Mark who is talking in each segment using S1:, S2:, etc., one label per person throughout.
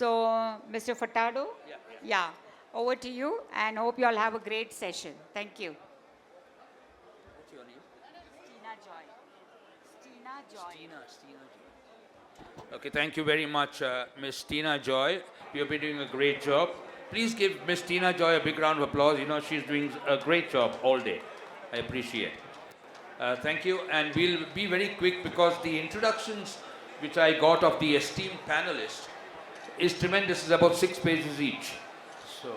S1: So, Mr. Furtado, yeah, over to you, and hope you all have a great session. Thank you.
S2: What's your name?
S1: Stina Joy. Stina Joy.
S2: Stina Joy. Okay, thank you very much, Miss Tina Joy. You've been doing a great job. Please give Miss Tina Joy a big round of applause. You know, she's doing a great job all day. I appreciate it. Thank you, and we'll be very quick because the introductions which I got of the esteemed panelists is tremendous. It's about 6 pages each. So,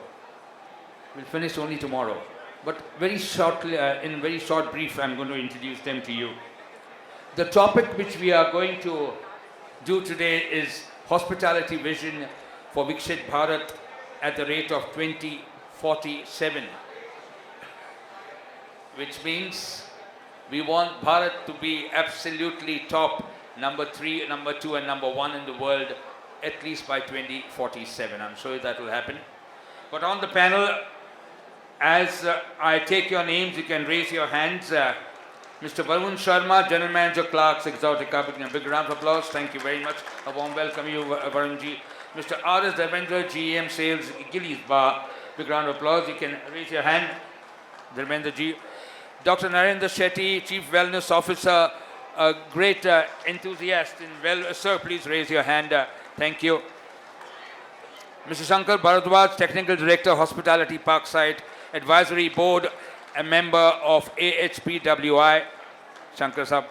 S2: we'll finish only tomorrow. But very shortly, in very short brief, I'm going to introduce them to you. The topic which we are going to do today is hospitality vision for Viksit Bharat at the rate of 2047, which means we want Bharat to be absolutely top, number 3, number 2, and number 1 in the world, at least by 2047. I'm sure that will happen. But on the panel, as I take your names, you can raise your hands. Mr. Varun Sharma, General Manager, Clarks Exotica. A big round of applause. Thank you very much. A warm welcome you, Varunji. Mr. R.S. Dharmendra, GM Sales, Gillies Bar. Big round of applause. You can raise your hand, Dharmendra Ji. Dr. Narendra Shetty, Chief Wellness Officer, a great enthusiast in well. Sir, please raise your hand. Thank you. Mr. Shankar Bharadwaj, Technical Director, Hospitality Parkside Advisory Board, a member of AHPWI. Shankar Sahab.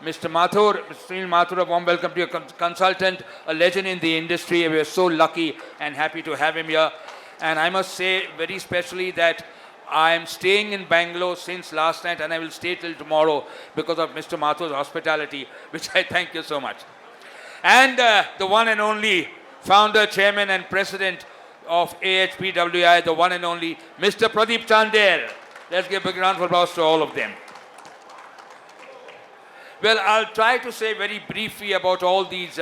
S2: Mr. Mathur, Mr. Sunil Mathur, a warm welcome to your consultant, a legend in the industry. We are so lucky and happy to have him here. And I must say very specially that I am staying in Bangalore since last night, and I will stay till tomorrow because of Mr. Mathur's hospitality, which I thank you so much. And the one and only founder, chairman, and president of AHPWI, the one and only Mr. Pradeep Chander. Let's give a big round of applause to all of them. Well, I'll try to say very briefly about all these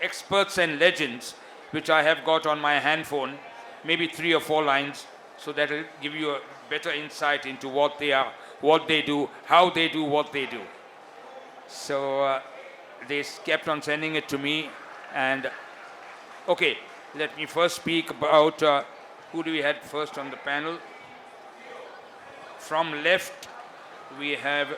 S2: experts and legends, which I have got on my handphone, maybe 3 or 4 lines, so that will give you a better insight into what they are, what they do, how they do what they do. So they kept on sending it to me, and okay, let me first speak about who do we have first on the panel. From left, we have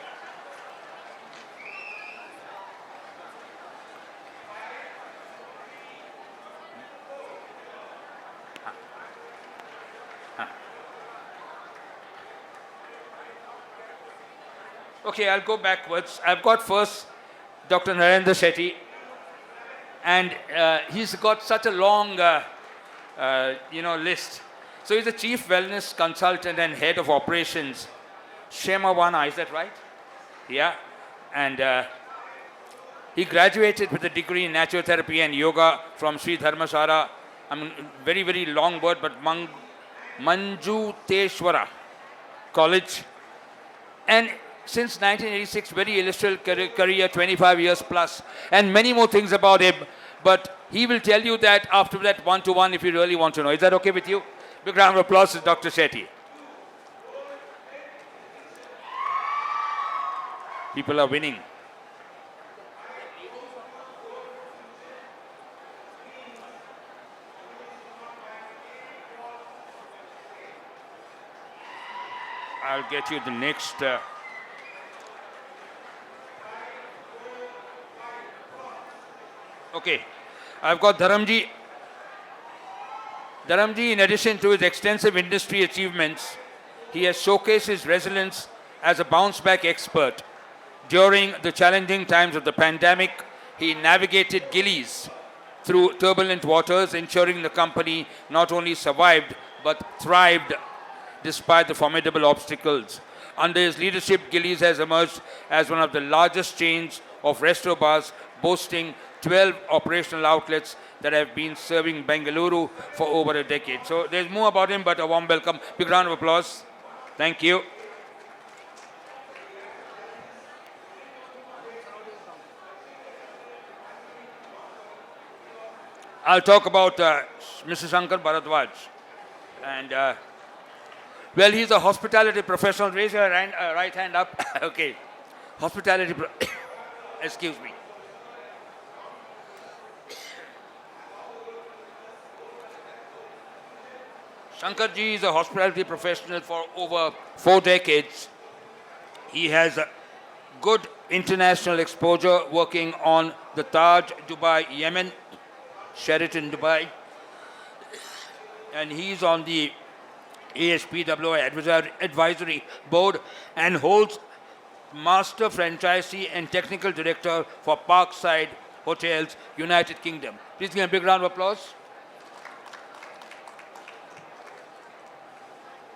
S2: okay, I'll go backwards. I've got first Dr. Narendra Shetty, and he's got such a long list. So he's the Chief Wellness Consultant and Head of Operations, Shemawana, is that right? Yeah. And he graduated with a degree in Naturotherapy and Yoga from Sri Dharmasara. I mean, very, very long word, but Manjuteshwara College. And since 1986, very illustrious career, 25 years plus, and many more things about him. But he will tell you that after that, one-to-one, if you really want to know. Is that okay with you? Big round of applause to Dr. Shetty. People are winning. I'll get you the next. Okay, I've got Dharamji. Dharamji, in addition to his extensive industry achievements, he has showcased his resilience as a bounce-back expert. During the challenging times of the pandemic, he navigated Gillies through turbulent waters, ensuring the company not only survived but thrived despite the formidable obstacles. Under his leadership, Gillies has emerged as one of the largest chains of resto bars, boasting 12 operational outlets that have been serving Bengaluru for over a decade. So there's more about him, but a warm welcome. Big round of applause. Thank you. I'll talk about Mr. Shankar Bharadwaj. And, well, he's a hospitality professional. Raise your right hand up. Okay. Hospitality, excuse me. Shankarji is a hospitality professional for over 4 decades. He has a good international exposure working on the Taj, Dubai, Yemen, Sheraton, Dubai. And he's on the AHPWI advisory board and holds master franchisee and technical director for Parkside Hotels, United Kingdom. Please give a big round of applause.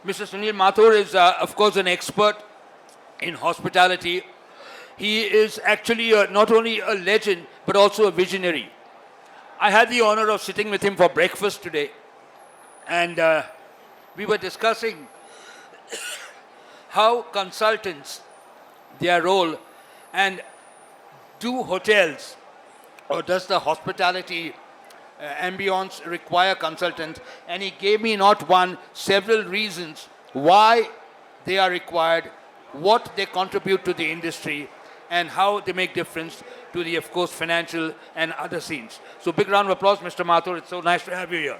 S2: Mr. Sunil Mathur is, of course, an expert in hospitality. He is actually not only a legend, but also a visionary. I had the honor of sitting with him for breakfast today, and we were discussing how consultants, their role, and do hotels, or does the hospitality ambience require consultants? And he gave me not one, several reasons why they are required, what they contribute to the industry, and how they make difference to the, of course, financial and other scenes. So big round of applause, Mr. Mathur. It's so nice to have you here.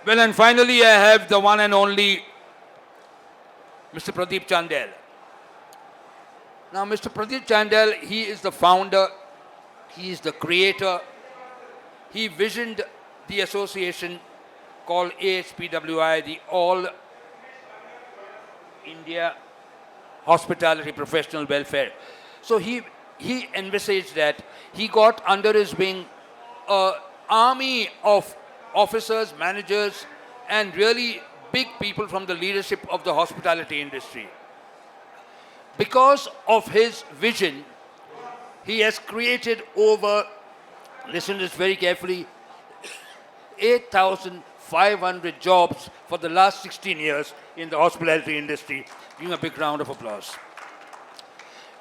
S2: Well, and finally, I have the one and only Mr. Pradeep Chandel. Now, Mr. Pradeep Chandel, he is the founder, he is the creator. He visioned the association called AHPWI, the All India Hospitality Professional Welfare. So he envisaged that. He got under his wing an army of officers, managers, and really big people from the leadership of the hospitality industry. Because of his vision, he has created over, listen to this very carefully, 8,500 jobs for the last 16 years in the hospitality industry. Give him a big round of applause.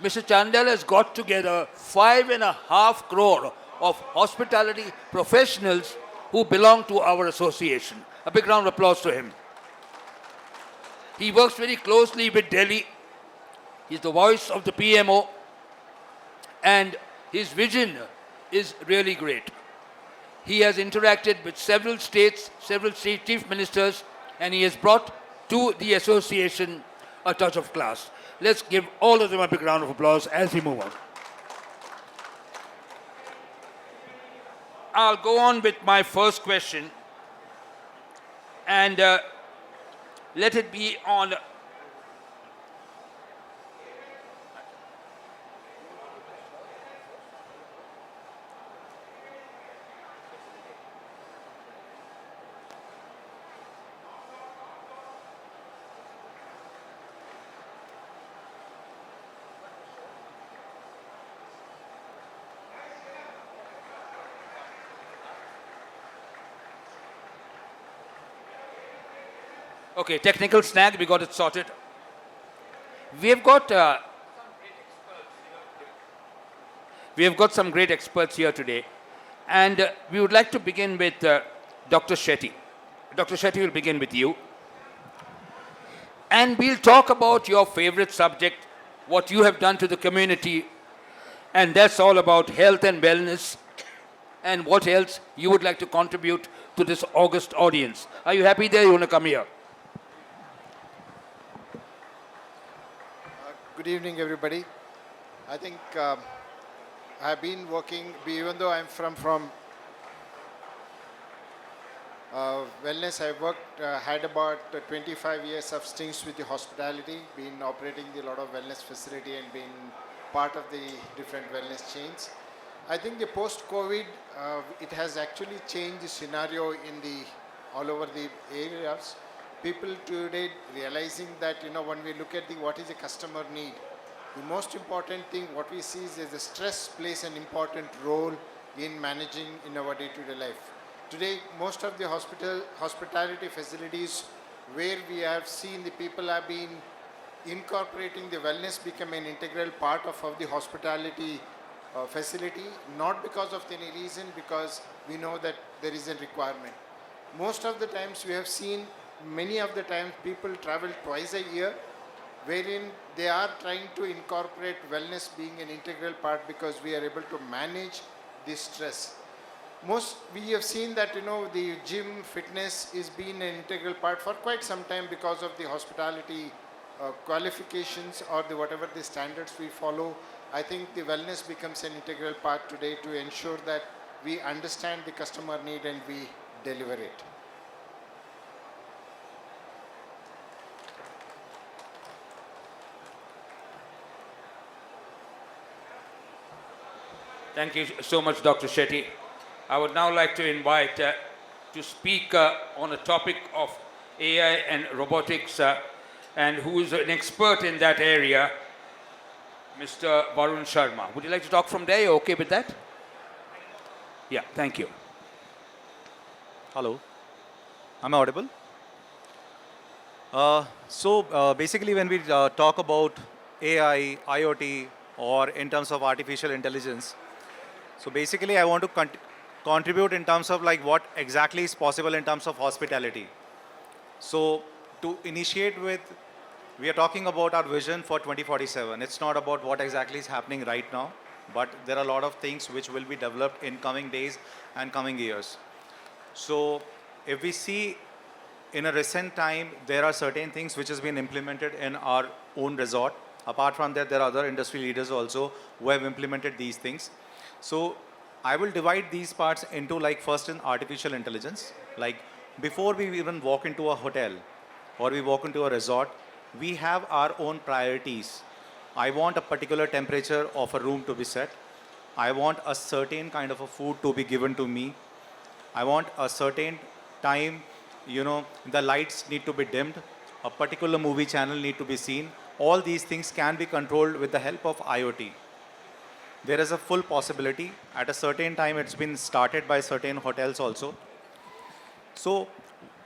S2: Mr. Chandel has got together 5.5 crore of hospitality professionals who belong to our association. A big round of applause to him. He works very closely with Delhi. He's the voice of the PMO, and his vision is really great. He has interacted with several states, several state chief ministers, and he has brought to the association a touch of class. Let's give all of them a big round of applause as we move on. I'll go on with my first question, and let it be on okay, technical snag, we got it sorted. We have got some great experts here today, and we would like to begin with Dr. Shetty. Dr. Shetty, will begin with you, and we'll talk about your favorite subject, what you have done to the community, and that's all about health and wellness, and what else you would like to contribute to this august audience. Are you happy there? You want to come here?
S3: Good evening, everybody. I think I've been working, even though I'm from wellness, I worked, had about 25 years of stints with the hospitality, been operating a lot of wellness facility and been part of the different wellness chains. I think the post-COVID, it has actually changed the scenario in all over the areas. People today realizing that, when we look at what is the customer need, the most important thing what we see is the stress plays an important role in managing in our day-to-day life. Today, most of the hospitality facilities where we have seen the people have been incorporating the wellness become an integral part of the hospitality facility, not because of any reason, because we know that there is a requirement. Most of the times we have seen, many of the times people travel twice a year, wherein they are trying to incorporate wellness being an integral part because we are able to manage this stress. we have seen that the gym fitness is been an integral part for quite some time because of the hospitality qualifications or the whatever the standards we follow. I think the wellness becomes an integral part today to ensure that we understand the customer need and we deliver it.
S2: Thank you so much, Dr. Shetty. I would now like to invite to speak on a topic of AI and robotics, and who is an expert in that area, Mr. Varun Sharma. Would you like to talk from there? You okay with that? Yeah, thank you.
S4: Hello, am I audible? Basically when we talk about AI, IoT, or in terms of artificial intelligence, so basically I want to contribute in terms of like what exactly is possible in terms of hospitality. So to initiate with, we are talking about our vision for 2047. It's not about what exactly is happening right now, but there are a lot of things which will be developed in coming days and coming years. So if we see in a recent time, there are certain things which has been implemented in our own resort. Apart from that, there are other industry leaders also who have implemented these things. So I will divide these parts into like first in artificial intelligence. Like before we even walk into a hotel or we walk into a resort, we have our own priorities. I want a particular temperature of a room to be set. I want a certain kind of a food to be given to me. I want a certain time, the lights need to be dimmed. A particular movie channel need to be seen. All these things can be controlled with the help of IoT. There is a full possibility. At a certain time, it's been started by certain hotels also. So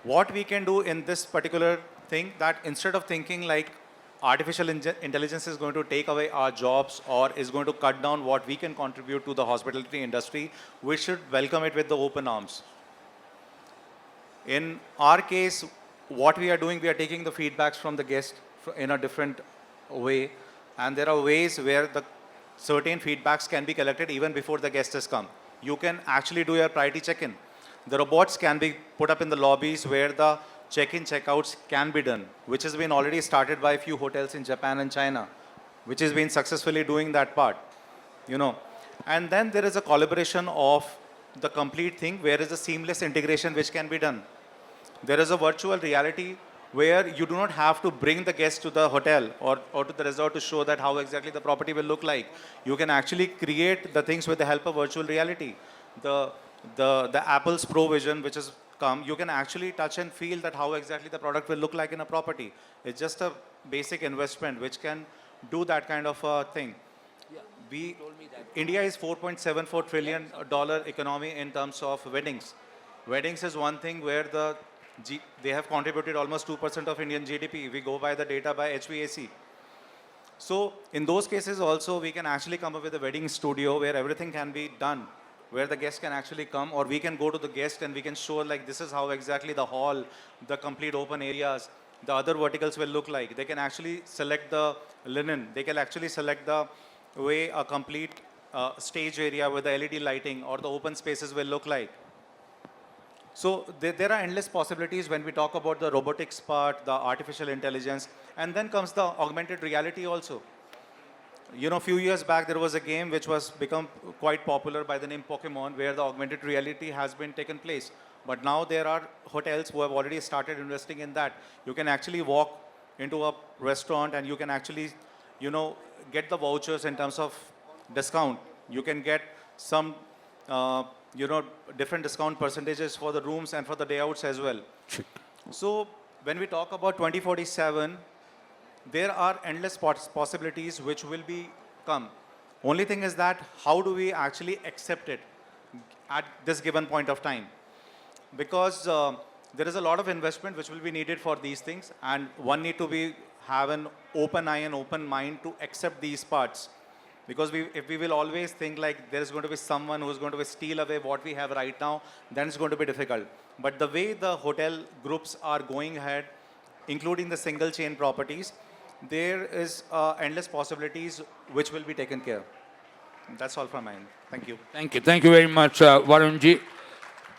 S4: what we can do in this particular thing, that instead of thinking like artificial intelligence is going to take away our jobs or is going to cut down what we can contribute to the hospitality industry, we should welcome it with the open arms. In our case, what we are doing, we are taking the feedbacks from the guest in a different way. And there are ways where the certain feedbacks can be collected even before the guest has come. You can actually do your priority check-in. The robots can be put up in the lobbies where the check-in, check-outs can be done, which has been already started by a few hotels in Japan and China, which has been successfully doing that part, And then there is a collaboration of the complete thing where is a seamless integration which can be done. There is a virtual reality where you do not have to bring the guest to the hotel or to the resort to show that how exactly the property will look like. You can actually create the things with the help of virtual reality. The Apple's Pro Vision, which has come, you can actually touch and feel that how exactly the product will look like in a property. It's just a basic investment which can do that kind of a thing. India is $4.74 trillion economy in terms of weddings. Weddings is one thing where they have contributed almost 2% of Indian GDP. We go by the data by HVAC. So in those cases also, we can actually come up with a wedding studio where everything can be done, where the guest can actually come, or we can go to the guest and we can show like this is how exactly the hall, the complete open areas, the other verticals will look like. They can actually select the linen. They can actually select the way a complete stage area with the LED lighting or the open spaces will look like. So there are endless possibilities when we talk about the robotics part, the artificial intelligence, and then comes the augmented reality also. A few years back, there was a game which was become quite popular by the name Pokemon, where the augmented reality has been taken place. But now there are hotels who have already started investing in that. You can actually walk into a restaurant and you can actually, get the vouchers in terms of discount. You can get some, different discount percentages for the rooms and for the day outs as well. So when we talk about 2047, there are endless possibilities which will come. Only thing is that how do we actually accept it at this given point of time? Because there is a lot of investment which will be needed for these things, and one need to have an open eye and open mind to accept these parts. Because if we will always think like there is going to be someone who is going to steal away what we have right now, then it's going to be difficult. But the way the hotel groups are going ahead, including the single chain properties, there is endless possibilities which will be taken care. That's all from my end. Thank you.
S2: Thank you. Thank you very much, Varunji.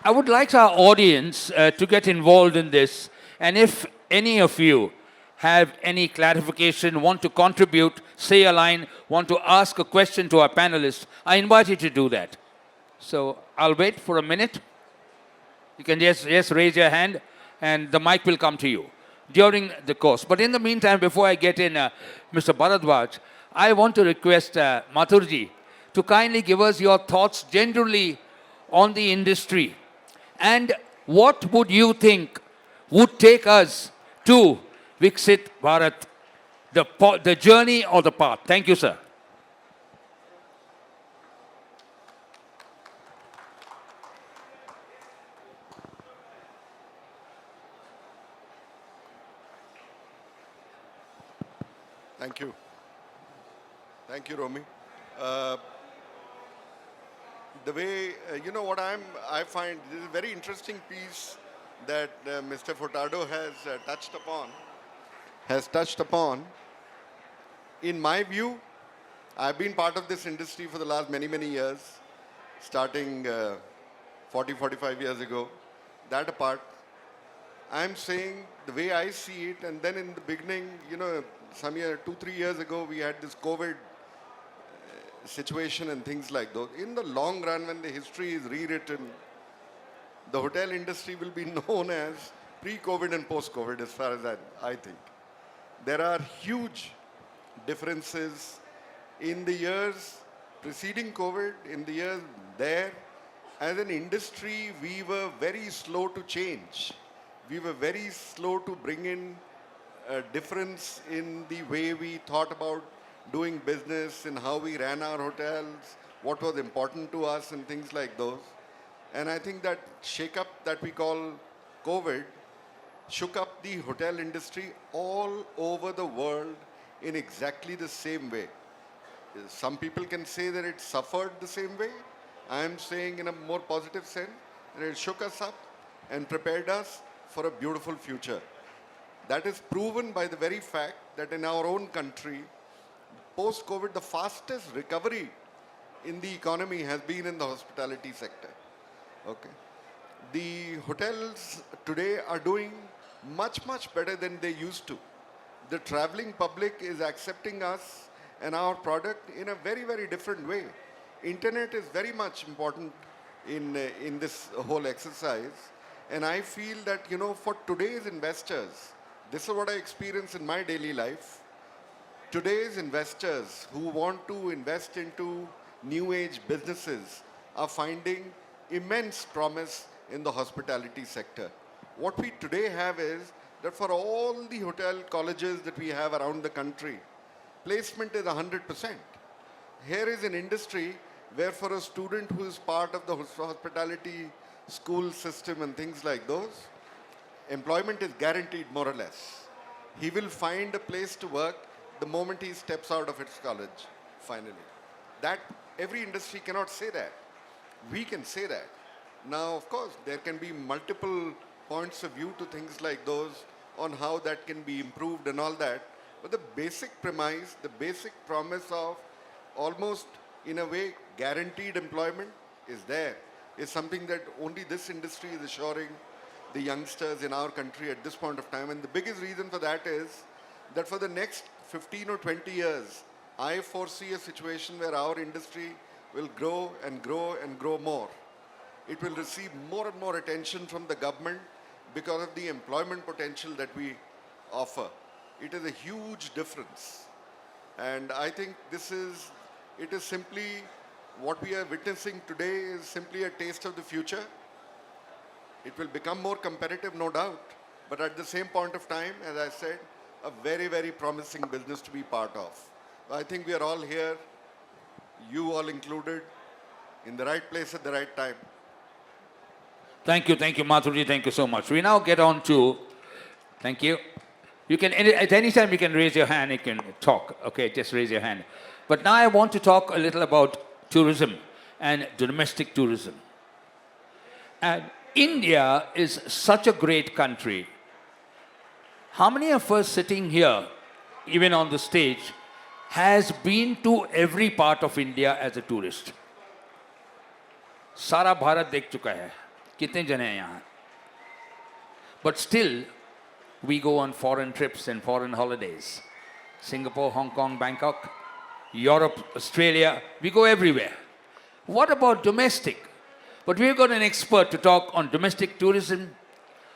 S2: I would like our audience to get involved in this. And if any of you have any clarification, want to contribute, say a line, want to ask a question to our panelists, I invite you to do that. So I'll wait for a minute. You can just raise your hand and the mic will come to you during the course. But in the meantime, before I get in Mr. Bharadwaj, I want to request Mathurji to kindly give us your thoughts generally on the industry. And what would you think would take us to Viksit Bharat, the journey or the path? Thank you, sir.
S5: Thank you. Thank you, Romy. The way, what I find this is a very interesting piece that Mr. Furtado has touched upon. In my view, I've been part of this industry for the last many, many years, starting 45 years ago. That apart, I'm saying the way I see it, and then in the beginning, 2-3 years ago, we had this COVID situation and things like those. In the long run, when the history is rewritten, the hotel industry will be known as pre-COVID and post-COVID, as far as I think. There are huge differences in the years preceding COVID, in the years there. As an industry, we were very slow to change. We were very slow to bring in a difference in the way we thought about doing business, in how we ran our hotels, what was important to us and things like those. And I think that shake-up that we call COVID shook up the hotel industry all over the world in exactly the same way. Some people can say that it suffered the same way. I am saying in a more positive sense that it shook us up and prepared us for a beautiful future. That is proven by the very fact that in our own country, post-COVID, the fastest recovery in the economy has been in the hospitality sector. Okay. The hotels today are doing much, much better than they used to. The traveling public is accepting us and our product in a very, very different way. Internet is very much important in this whole exercise. And I feel that, for today's investors, this is what I experience in my daily life. Today's investors who want to invest into new age businesses are finding immense promise in the hospitality sector. What we today have is that for all the hotel colleges that we have around the country, placement is 100%. Here is an industry where for a student who is part of the hospitality school system and things like those, employment is guaranteed more or less. He will find a place to work the moment he steps out of his college, finally. That, every industry cannot say that. We can say that. Now, of course, there can be multiple points of view to things like those on how that can be improved and all that. But the basic premise, the basic promise of almost, in a way, guaranteed employment is there. Is something that only this industry is assuring the youngsters in our country at this point of time. And the biggest reason for that is that for the next 15 or 20 years, I foresee a situation where our industry will grow and grow and grow more. It will receive more and more attention from the government because of the employment potential that we offer. It is a huge difference. And I think it is simply what we are witnessing today is simply a taste of the future. It will become more competitive, no doubt. But at the same point of time, as I said, a very, very promising business to be part of. I think we are all here, you all included, in the right place at the right time.
S2: Thank you, Mathurji, thank you so much. We now get on to, thank you. You can, at any time you can raise your hand, you can talk, okay, just raise your hand. But now I want to talk a little about tourism and domestic tourism. And India is such a great country. How many of us sitting here, even on the stage, has been to every part of India as a tourist? सारा भारत देख चुका है. कितने जने हैं यहाँ? But still, we go on foreign trips and foreign holidays. Singapore, Hong Kong, Bangkok, Europe, Australia, we go everywhere. What about domestic? But we've got an expert to talk on domestic tourism,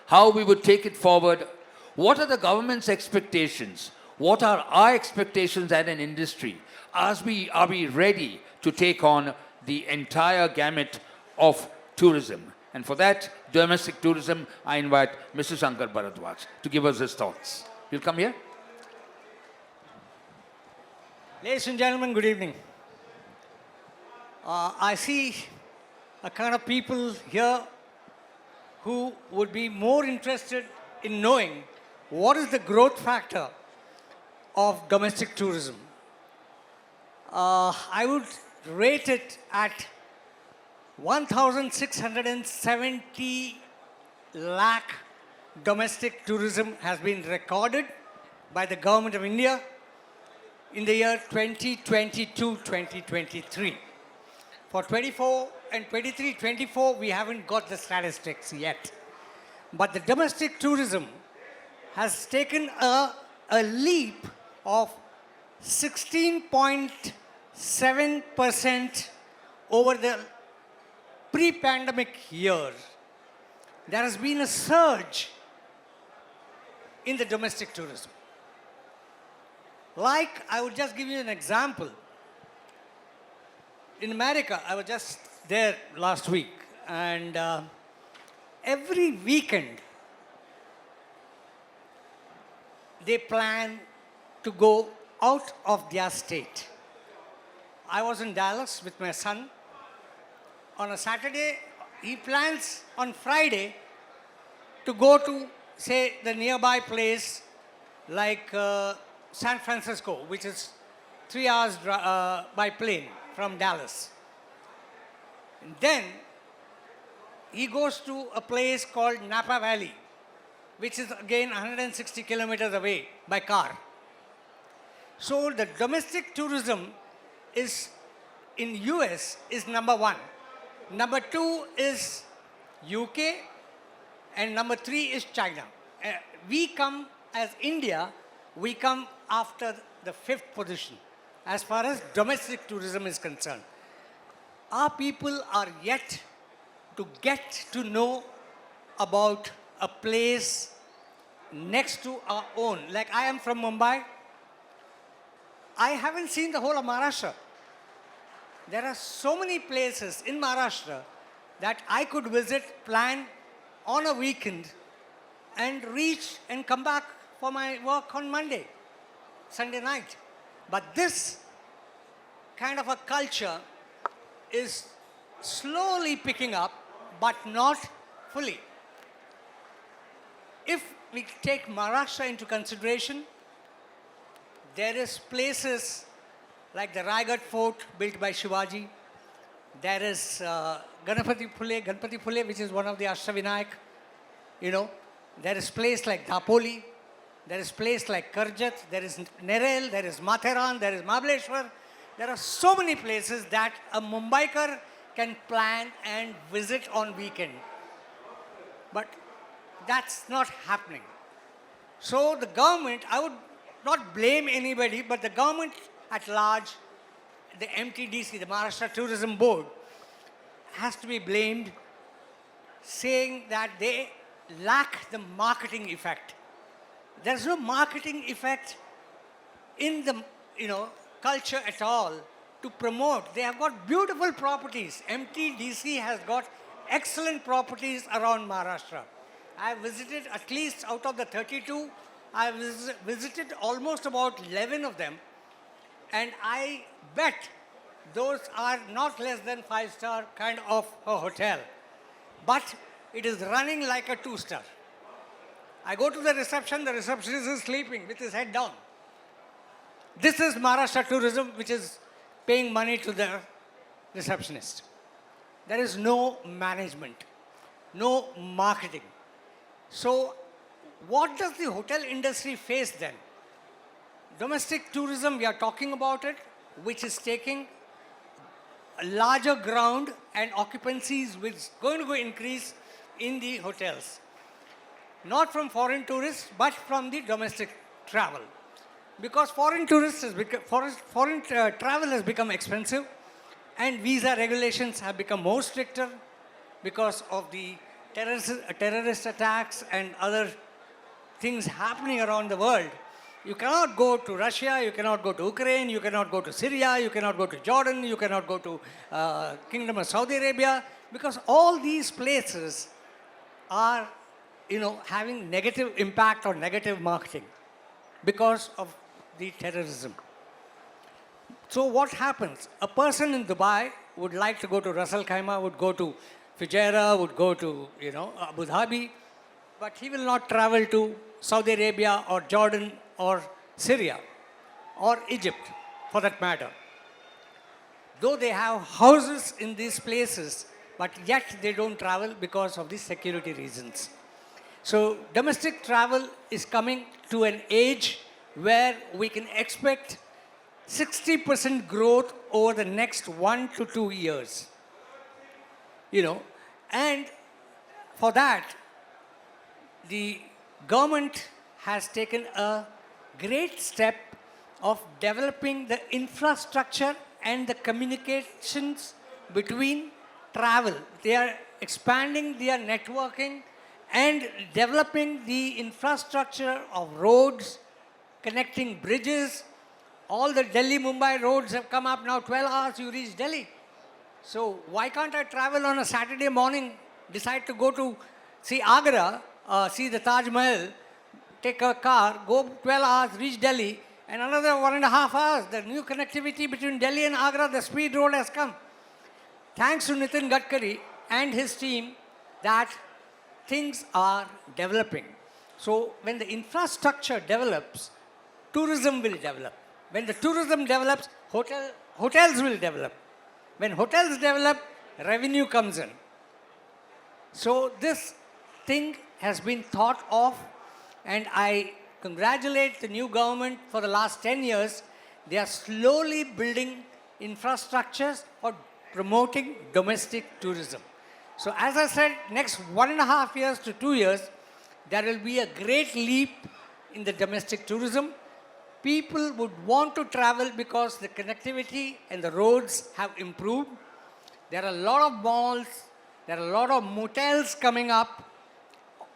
S2: how we would take it forward. What are the government's expectations? What are our expectations as an industry? Are we ready to take on the entire gamut of tourism? And for that, domestic tourism, I invite Mr. Shankar Bharadwaj to give us his thoughts. You'll come here?
S6: Ladies and gentlemen, good evening. I see a kind of people here who would be more interested in knowing what is the growth factor of domestic tourism. I would rate it at 1,670 lakh domestic tourism has been recorded by the Government of India in the year 2022-2023. For 24 and 23-24, we haven't got the statistics yet. But the domestic tourism has taken a leap of 16.7% over the pre-pandemic years. There has been a surge in the domestic tourism. Like, I would just give you an example. In America, I was just there last week, and every weekend they plan to go out of their state. I was in Dallas with my son. On a Saturday, he plans on Friday to go to, say, the nearby place like San Francisco, which is 3 hours by plane from Dallas. And then he goes to a place called Napa Valley, which is again 160 kilometers away by car. So the domestic tourism is in US is number 1. Number 2 is UK, and number 3 is China. We come as India, we come after the 5th position as far as domestic tourism is concerned. Our people are yet to get to know about a place next to our own. Like, I am from Mumbai. I haven't seen the whole of Maharashtra. There are so many places in Maharashtra that I could visit, plan on a weekend, and reach and come back for my work on Monday, Sunday night. But this kind of a culture is slowly picking up, but not fully. If we take Maharashtra into consideration, there is places like the Raigad Fort built by Shivaji. There is Ganpati Phule, which is one of the Ashtavinayak. You know, there is place like Dapoli. There is place like Karjat. There is Nerel. There is Matheran. There is Mahabaleshwar. There are so many places that a Mumbaikar can plan and visit on weekend. But that's not happening. So the government, I would not blame anybody, but the government at large, the MTDC, the Maharashtra Tourism Board, has to be blamed, saying that they lack the marketing effect. There's no marketing effect in the culture at all to promote. They have got beautiful properties. MTDC has got excellent properties around Maharashtra. I have visited at least out of the 32, I have visited almost about 11 of them. And I bet those are not less than 5-star kind of a hotel. But it is running like a 2-star. I go to the receptionist is sleeping with his head down. This is Maharashtra tourism, which is paying money to the receptionist. There is no management, no marketing. So what does the hotel industry face then? Domestic tourism, we are talking about it, which is taking a larger ground, and occupancies which is going to increase in the hotels. Not from foreign tourists, but from the domestic travel. Because foreign travel has become expensive, and visa regulations have become more stricter because of the terrorist attacks and other things happening around the world. You cannot go to Russia, you cannot go to Ukraine, you cannot go to Syria, you cannot go to Jordan, you cannot go to Kingdom of Saudi Arabia, because all these places are, having negative impact or negative marketing because of the terrorism. So what happens? A person in Dubai would like to go to Ras Al Khaimah, would go to Fujairah, would go to, Abu Dhabi, but he will not travel to Saudi Arabia or Jordan or Syria or Egypt for that matter. Though they have houses in these places, but yet they don't travel because of the security reasons. So domestic travel is coming to an age where we can expect 60% growth over the next 1 to 2 years. And for that, the government has taken a great step of developing the infrastructure and the communications between travel. They are expanding their networking and developing the infrastructure of roads, connecting bridges. All the Delhi-Mumbai roads have come up now. 12 hours you reach Delhi. So why can't I travel on a Saturday morning, decide to go to see Agra, see the Taj Mahal, take a car, go 12 hours, reach Delhi, and another 1.5 hours. The new connectivity between Delhi and Agra, the speed road has come. Thanks to Nitin Gadkari and his team, that things are developing. So when the infrastructure develops, tourism will develop. When the tourism develops, hotels will develop. When hotels develop, revenue comes in. So this thing has been thought of, and I congratulate the new government for the last 10 years. They are slowly building infrastructures for promoting domestic tourism. So as I said, next 1.5 years to 2 years, there will be a great leap in the domestic tourism. People would want to travel because the connectivity and the roads have improved. There are a lot of malls, there are a lot of motels coming up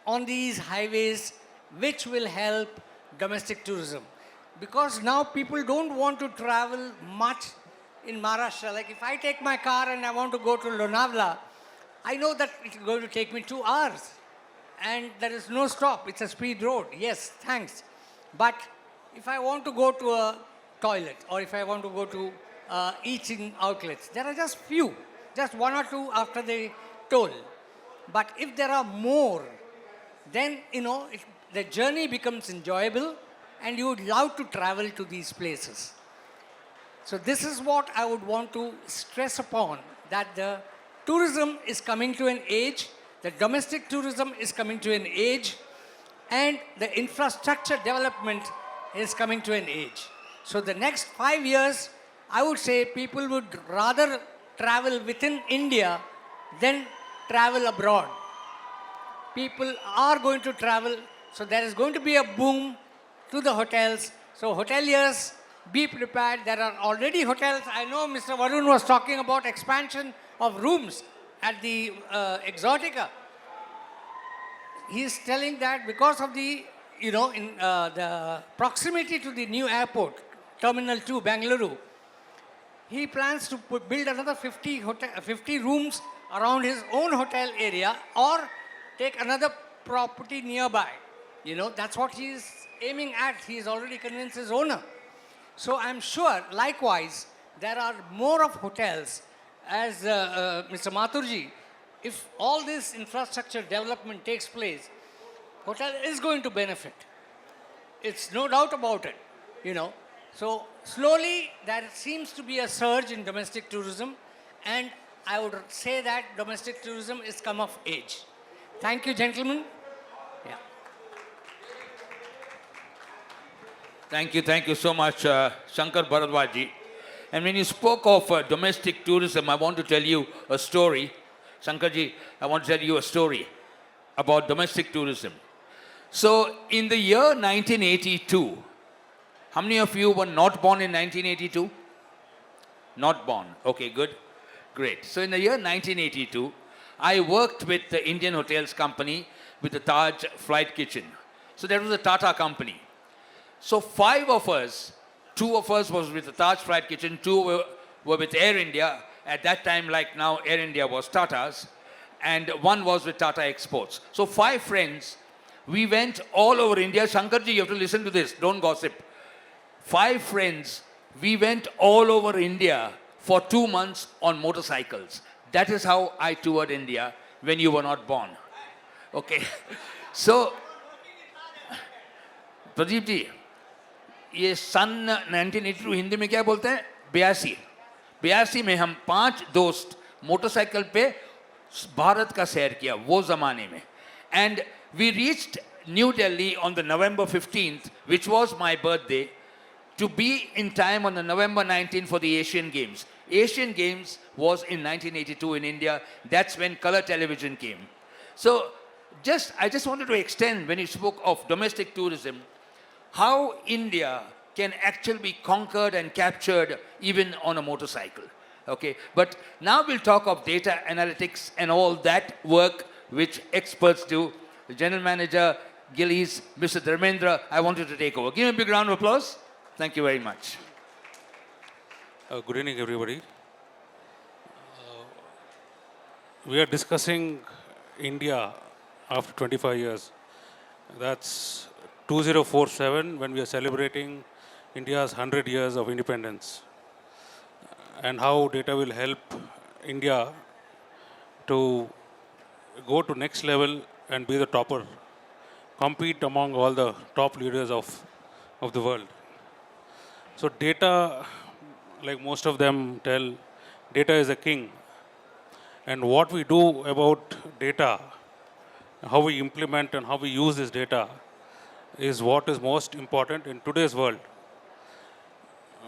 S6: on these highways, which will help domestic tourism. Because now people don't want to travel much in Maharashtra. Like if I take my car and I want to go to Lonavala, I know that it's going to take me 2 hours. And there is no stop. It's a speed road. Yes, thanks. But if I want to go to a toilet or if I want to go to eating outlets, there are just few, just 1 or 2 after the toll. But if there are more, then, the journey becomes enjoyable and you would love to travel to these places. So this is what I would want to stress upon, that the tourism is coming to an age, the domestic tourism is coming to an age, and the infrastructure development is coming to an age. So the next 5 years, I would say people would rather travel within India than travel abroad. People are going to travel, so there is going to be a boom to the hotels. So hoteliers, be prepared. There are already hotels. I know Mr. Varun was talking about expansion of rooms at the Exotica. He is telling that because of the, the proximity to the new airport, Terminal 2, Bengaluru, he plans to build another 50 rooms around his own hotel area or take another property nearby. That's what he is aiming at. He has already convinced his owner. So I'm sure, likewise, there are more of hotels. As Mr. Mathurji, if all this infrastructure development takes place, hotel is going to benefit. It's no doubt about it, So slowly there seems to be a surge in domestic tourism, and I would say that domestic tourism is come of age. Thank you, gentlemen. Yeah.
S2: Thank you so much, Shankar Bharadwaj. And when you spoke of domestic tourism, I want to tell you a story. Shankarji, I want to tell you a story. about domestic tourism. So, in the year 1982, how many of you were not born in 1982? Not born. Okay, good. Great. So, in the year 1982, I worked with the Indian Hotels Company with the Taj Flight Kitchen. So, that was a Tata company. So, 5 of us, 2 of us was with the Taj Flight Kitchen, 2 were with Air India. At that time, like now, Air India was Tata's, and 1 was with Tata Exports. So 5 friends, we went all over India. Shankarji, you have to listen to this, don't gossip. 5 friends, we went all over India for 2 months on motorcycles. That is how I toured India when you were not born. Okay. So, Pradeep ji, ये सन 1982 हिंदी में क्या बोलते हैं? 82 में हम 5 दोस्त motorcycle पे भारत का सैर किया वो ज़माने में. And we reached New Delhi on the November 15th, which was my birthday, to be in time on the November 19th for the Asian Games. Asian Games was in 1982 in India. That's when color television came. So, I just wanted to extend, when you spoke of domestic tourism, how India can actually be conquered and captured even on a motorcycle. Okay, but now we'll talk of data analytics and all that work which experts do. The General Manager, Gillies, Mr. Dharmendra, I want you to take over. Give me a big round of applause. Thank you very much.
S7: Good evening, everybody. We are discussing India after 25 years. That's 2047 when we are celebrating India's 100 years of independence, and how data will help India to go to next level and be the topper, compete among all the top leaders of the world. So data, like most of them tell, data is a king. And what we do about data, how we implement and how we use this data is what is most important in today's world.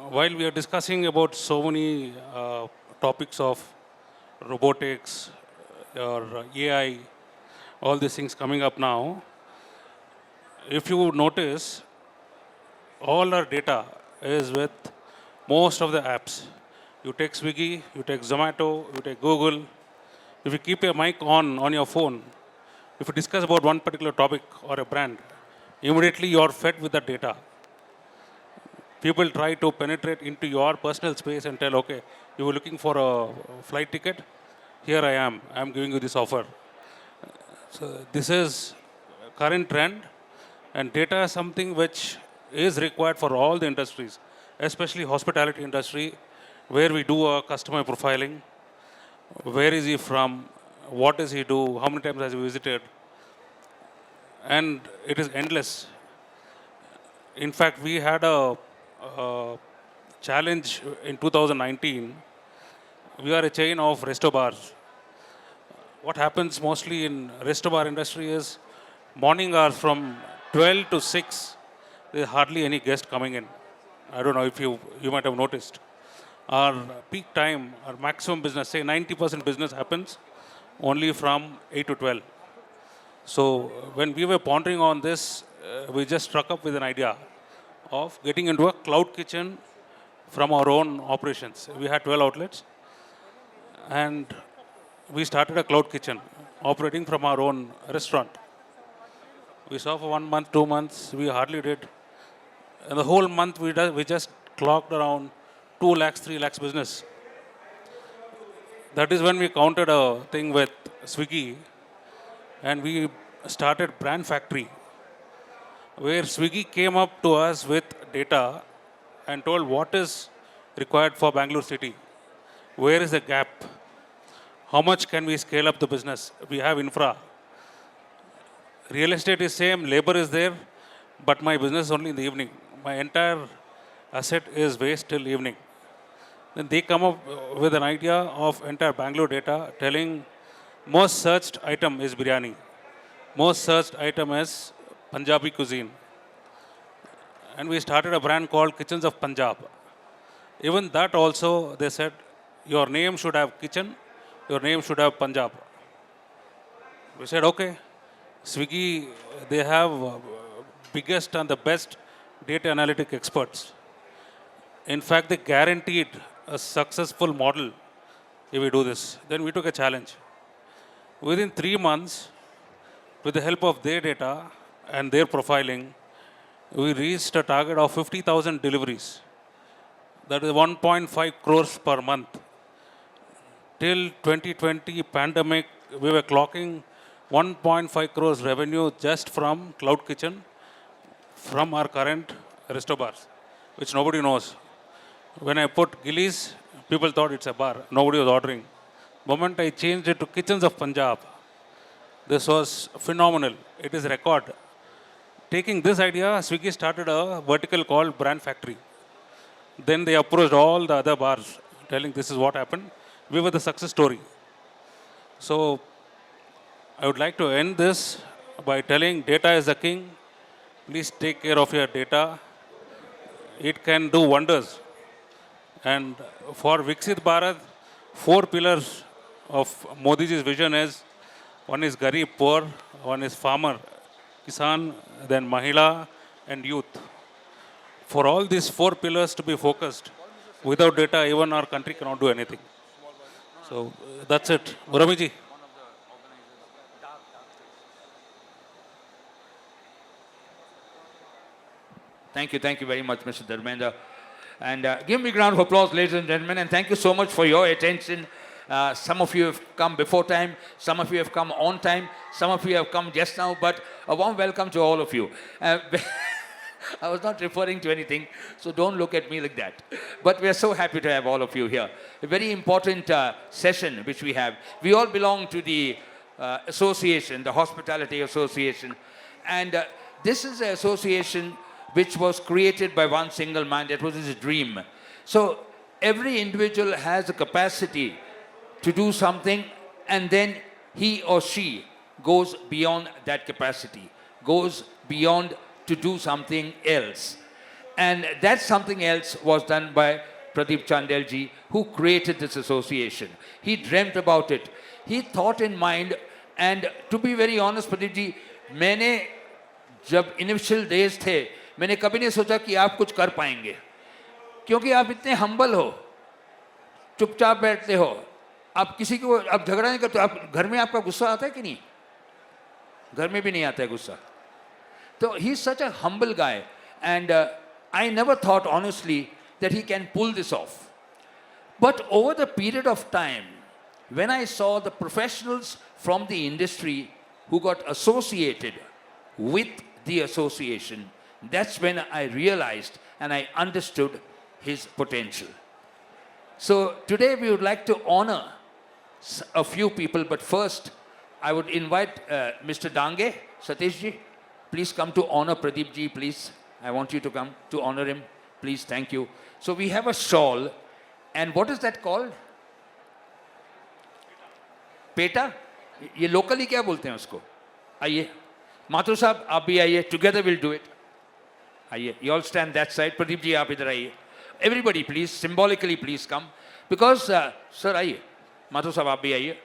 S7: While we are discussing about so many topics of robotics or AI, all these things coming up now, if you notice, all our data is with most of the apps. You take Swiggy, you take Zomato, you take Google. If you keep your mic on your phone, if you discuss about one particular topic or a brand, immediately you are fed with the data. People try to penetrate into your personal space and tell, okay, you were looking for a flight ticket, here I am giving you this offer. So this is current trend, and data is something which is required for all the industries, especially hospitality industry, where we do a customer profiling. Where is he from? What does he do? How many times has he visited? And it is endless. In fact, we had a challenge in 2019. We are a chain of resto bars. What happens mostly in resto bar industry is morning hours from 12 to 6, there's hardly any guest coming in. I don't know if you might have noticed. Our peak time, our maximum business, say 90% business happens only from 8 to 12. So when we were pondering on this, we just struck up with an idea of getting into a cloud kitchen from our own operations. We had 12 outlets, and we started a cloud kitchen operating from our own restaurant. We saw for 1 month, 2 months, we hardly did. And the whole month we just clocked around 2 lakhs, 3 lakhs business. That is when we counted a thing with Swiggy, and we started Brand Factory, where Swiggy came up to us with data and told what is required for Bangalore city, where is the gap, how much can we scale up the business. We have infra. Real estate is same, labor is there, but my business is only in the evening. My entire asset is waste till evening. Then they come up with an idea of entire Bangalore data telling most searched item is biryani. Most searched item is Punjabi cuisine. And we started a brand called Kitchens of Punjab. Even that also, they said, your name should have kitchen, your name should have Punjab. We said, okay. Swiggy, they have biggest and the best data analytic experts. In fact, they guaranteed a successful model if we do this. Then we took a challenge. Within 3 months, with the help of their data and their profiling, we reached a target of 50,000 deliveries. That is 1.5 crores per month. Till 2020 pandemic, we were clocking 1.5 crores revenue just from Cloud Kitchen, from our current resto bars, which nobody knows. When I put Gillies, people thought it's a bar. Nobody was ordering. Moment I changed it to Kitchens of Punjab, this was phenomenal. It is record. Taking this idea, Swiggy started a vertical called Brand Factory. Then they approached all the other bars, telling this is what happened. We were the success story. So I would like to end this by telling data is the king. Please take care of your data. It can do wonders. And for Viksit Bharat, 4 pillars of Modiji's vision is, one is Garib, poor, one is farmer, Kisan, then Mahila and youth. For all these 4 pillars to be focused, without data, even our country cannot do anything. So that's it. Muramiji.
S2: Thank you very much, Mr. Dharmendra. And give me a round of applause, ladies and gentlemen, and thank you so much for your attention. Some of you have come before time, some of you have come on time, some of you have come just now, but a warm welcome to all of you. I was not referring to anything, so don't look at me like that. But we are so happy to have all of you here. A very important session which we have. We all belong to the association, the Hospitality Association. And this is an association which was created by one single man. That was his dream. So every individual has a capacity to do something, and then he or she goes beyond that capacity, goes beyond to do something else. And that something else was done by Pradeep Chandel ji, who created this association. He dreamt about it. He thought in mind, and to be very honest, Pradeep ji, मैंने जब initial days थे, मैंने कभी नहीं सोचा कि आप कुछ कर पाएंगे, क्योंकि आप इतने humble हो, चुपचाप बैठते हो, आप किसी को आप झगड़ा नहीं करते, आप घर में आपका गुस्सा आता है कि नहीं? घर में भी नहीं आता है गुस्सा. So he's such a humble guy, and I never thought honestly that he can pull this off. But over the period of time, when I saw the professionals from the industry who got associated with the association, that's when I realized and I understood his potential. So today we would like to honor a few people, but first I would invite Mr. Dange, Satish ji, please come to honor Pradeep ji, please. I want you to come to honor him, please. Thank you. So we have a shawl, and what is that called? Peta? ये locally क्या बोलते हैं उसको? आइए, माथुर साहब आप भी आइए. Together we'll do it. आइए, you all stand that side. Pradeep ji आप इधर आइए. Everybody please, symbolically please come, because sir आइए. माथुर साहब आप भी आइए.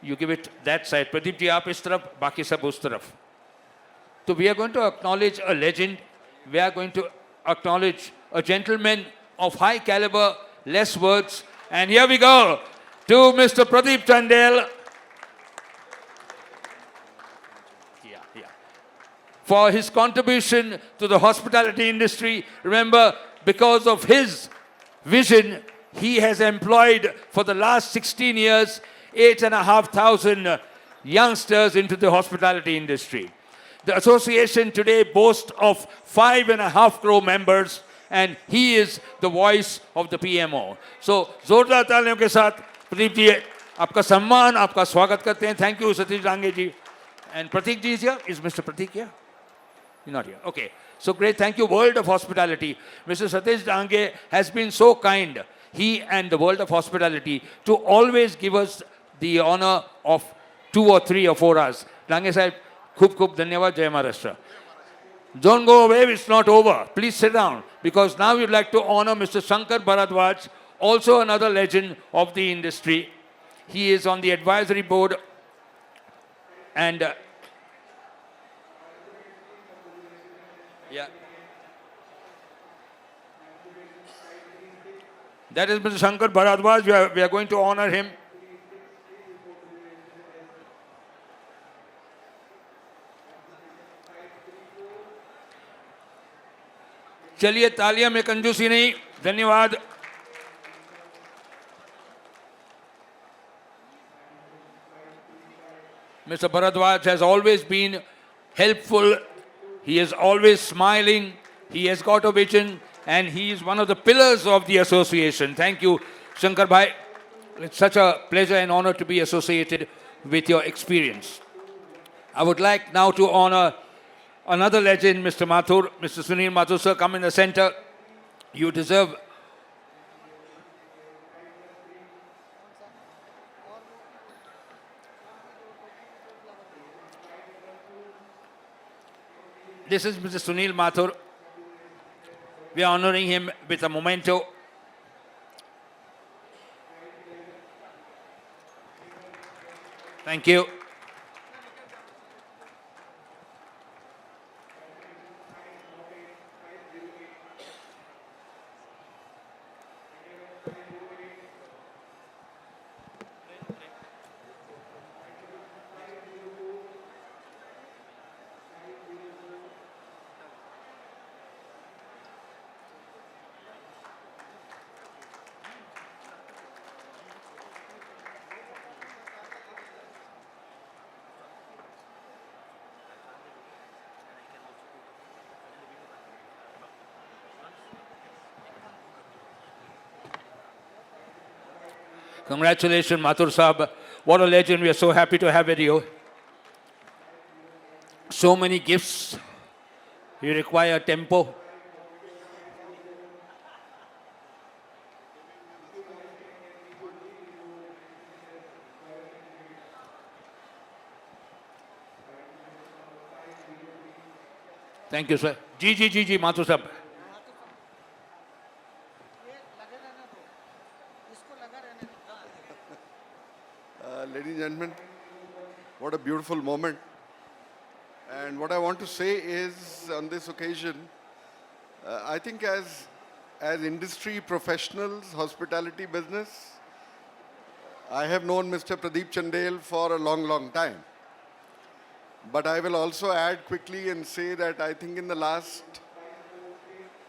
S2: You give it that side. Pradeep ji आप इस तरफ, बाकी सब उस तरफ. So we are going to acknowledge a legend. We are going to acknowledge a gentleman of high caliber, less words. And here we go to Mr. Pradeep Chandel. For his contribution to the hospitality industry. Remember, because of his vision, he has employed for the last 16 years 8,500 youngsters into the hospitality industry. The association today boasts of 5.5 crore members, and he is the voice of the PMO. So, जोरदार तालियों के साथ प्रदीप जी आपका सम्मान, आपका स्वागत करते हैं. Thank you, Satish Dange ji. And Pratik ji is here. Is Mr. Pratik here? He's not here. Okay. So great. Thank you, World of Hospitality. Mr. Satish Dange has been so kind, he and the World of Hospitality, to always give us the honor of 2 or 3 or 4 hours. Dange sahib, khub dhanyawad, Jai Maharashtra. Don't go away, it's not over. Please sit down, because now we'd like to honor Mr. Shankar Bharadwaj, also another legend of the industry. He is on the advisory board, and Yeah. That is Mr. Shankar Bharadwaj. We are going to honor him. चलिए तालियां में कंजूसी नहीं. धन्यवाद. Mr. Bharadwaj has always been helpful. He is always smiling. He has got a vision and he is one of the pillars of the association. Thank you, Shankar Bhai. It's such a pleasure and honor to be associated with your experience. I would like now to honor another legend, Mr. Mathur. Mr. Sunil Mathur, sir, come in the center. You deserve. This is Mr. Sunil Mathur. We are honoring him with a memento. Thank you. Congratulations, Mathur Sahab. What a legend. We are so happy to have with you. So many gifts. You require tempo. Thank you, sir. Ji, Mathur Sahab.
S5: Ladies and gentlemen, what a beautiful moment. And what I want to say is, on this occasion, I think as industry professionals, hospitality business, I have known Mr. Pradeep Chandel for a long, long time. But I will also add quickly and say that I think in the last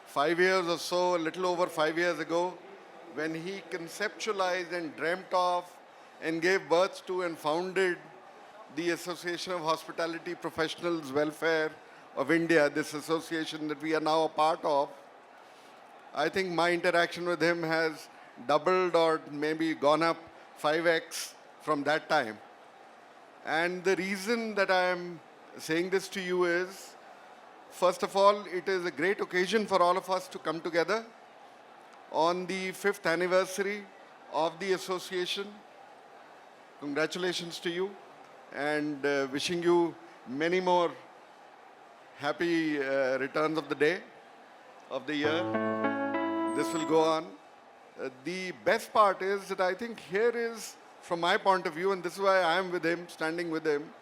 S5: 5 years or so, a little over 5 years ago, when he conceptualized and dreamt of and gave birth to and founded the Association of Hospitality Professionals Welfare of India, this association that we are now a part of, I think my interaction with him has doubled or maybe gone up 5x from that time. And the reason that I am saying this to you is, first of all, it is a great occasion for all of us to come together on the 5th anniversary of the association. Congratulations to you and wishing you many more happy returns of the day, of the year. This will go on. The best part is that I think here is, from my point of view, and this is why I am with him, standing with him,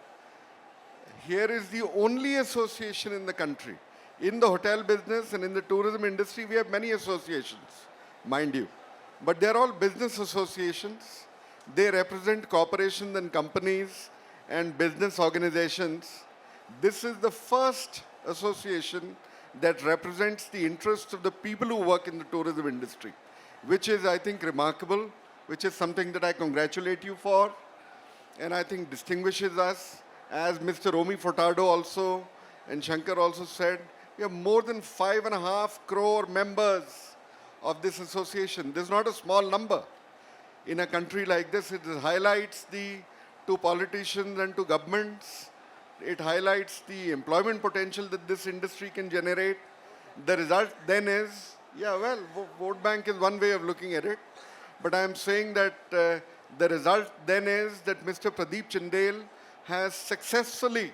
S5: here is the only association in the country. In the hotel business and in the tourism industry, we have many associations, mind you. But they're all business associations. They represent corporations and companies and business organizations. This is the first association that represents the interests of the people who work in the tourism industry, which is, I think, remarkable, which is something that I congratulate you for, and I think distinguishes us. As Mr. Romy Furtado also and Shankar also said, we have more than 5.5 crore members of this association. This is not a small number. In a country like this, it highlights to politicians and to governments, it highlights the employment potential that this industry can generate. The result then is, vote bank is one way of looking at it. But I am saying that the result then is that Mr. Pradeep Chandel has successfully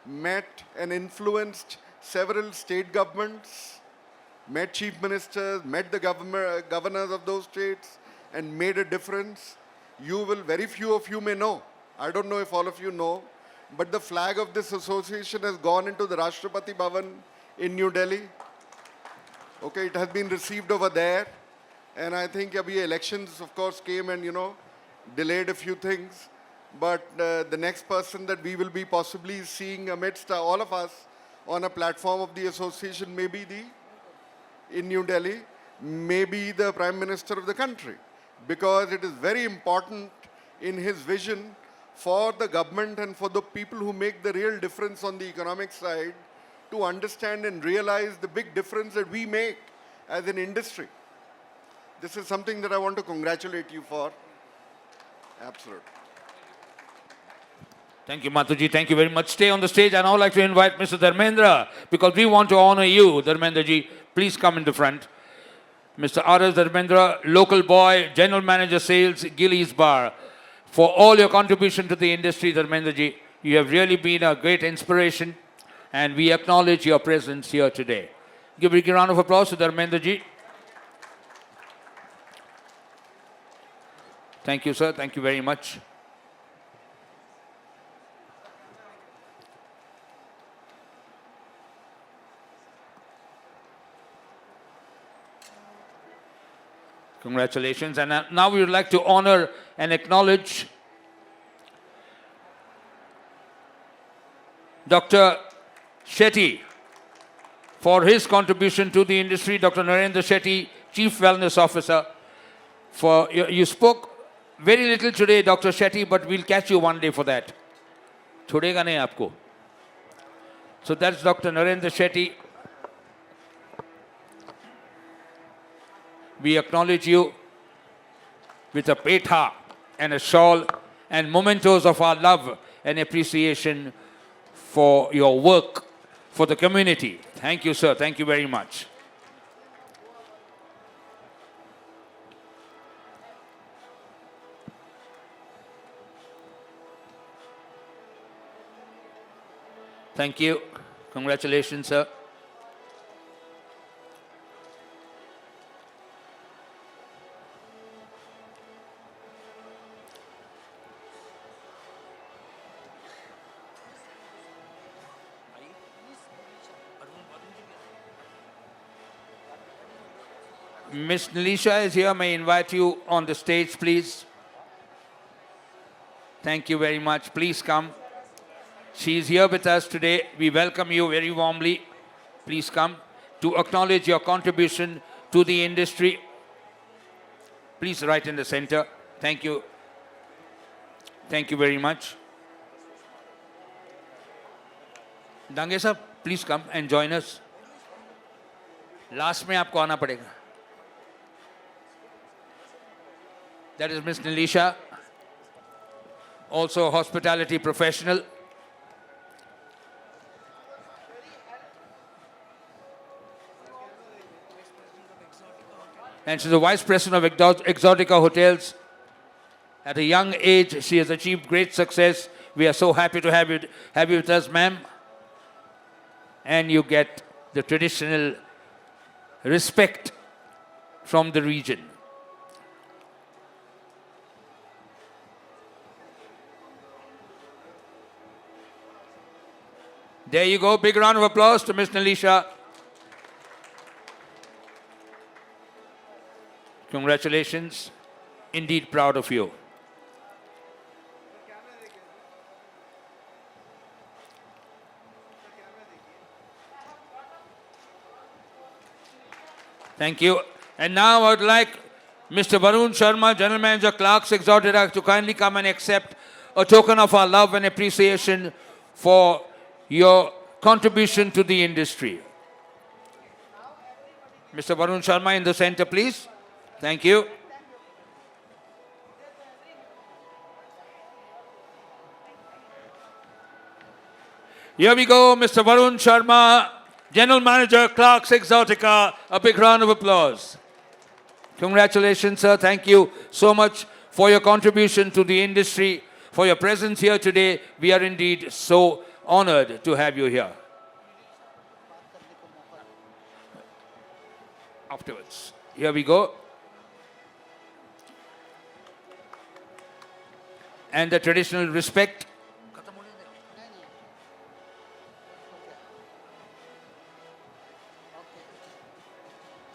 S5: met and influenced several state governments, met chief ministers, met the governors of those states, and made a difference. Very few of you may know, I don't know if all of you know, but the flag of this association has gone into the Rashtrapati Bhavan in New Delhi. Okay, it has been received over there. And I think abhi elections, of course, came and, delayed a few things. But the next person that we will be possibly seeing amidst all of us on a platform of the association may be in New Delhi, may be the Prime Minister of the country. Because it is very important in his vision for the government and for the people who make the real difference on the economic side to understand and realize the big difference that we make as an industry. This is something that I want to congratulate you for. Absolutely.
S2: Thank you, Mataji. Thank you very much. Stay on the stage. I now like to invite Mr. Dharmendra because we want to honor you, Dharmendraji. Please come in the front. Mr. R.S. Dharmendra, local boy, General Manager Sales, Gillies Bar. For all your contribution to the industry, Dharmendraji, you have really been a great inspiration and we acknowledge your presence here today. Give a big round of applause to Dharmendraji. Thank you, sir. Thank you very much. Congratulations. And now we would like to honor and acknowledge Dr. Shetty for his contribution to the industry. Dr. Narendra Shetty, Chief Wellness Officer. You spoke very little today, Dr. Shetty, but we'll catch you one day for that. Chhodega nahi aapko. So that's Dr. Narendra Shetty. We acknowledge you with a petha and a shawl and mementos of our love and appreciation for your work for the community. Thank you, sir. Thank you very much. Thank you. Congratulations, sir. Miss Nilisha is here. May I invite you on the stage, please? Thank you very much. Please come. She is here with us today. We welcome you very warmly. Please come to acknowledge your contribution to the industry. Please, right in the center. Thank you. Thank you very much. Dange sir, please come and join us. Last में आपको आना पड़ेगा. That is Miss Nilisha, also a hospitality professional. And she's the Vice President of Exotica Hotels. At a young age, she has achieved great success. We are so happy to have you with us, ma'am. And you get the traditional respect from the region. There you go. Big round of applause to Miss Nilisha. Congratulations. Indeed proud of you. Thank you. And now I would like Mr. Varun Sharma, General Manager, Clark's Exotica, to kindly come and accept a token of our love and appreciation for your contribution to the industry. Mr. Varun Sharma in the center, please. Thank you. Here we go, Mr. Varun Sharma, General Manager, Clark's Exotica. A big round of applause. Congratulations, sir. Thank you so much for your contribution to the industry, for your presence here today. We are indeed so honored to have you here. Afterwards. Here we go. And the traditional respect.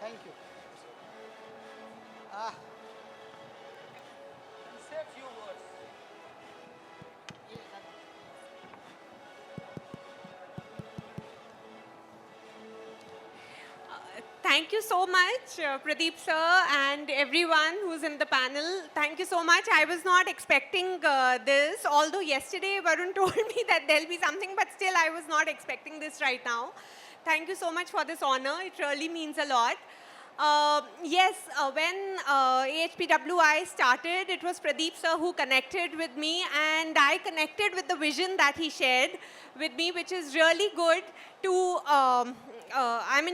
S6: Thank you. Say a few words.
S8: Thank you so much, Pradeep sir, and everyone who's in the panel. Thank you so much. I was not expecting this, although yesterday Varun told me that there'll be something, but still I was not expecting this right now. Thank you so much for this honor. It really means a lot. Yes, when AHPWI started, it was Pradeep sir who connected with me, and I connected with the vision that he shared with me, which is really good to,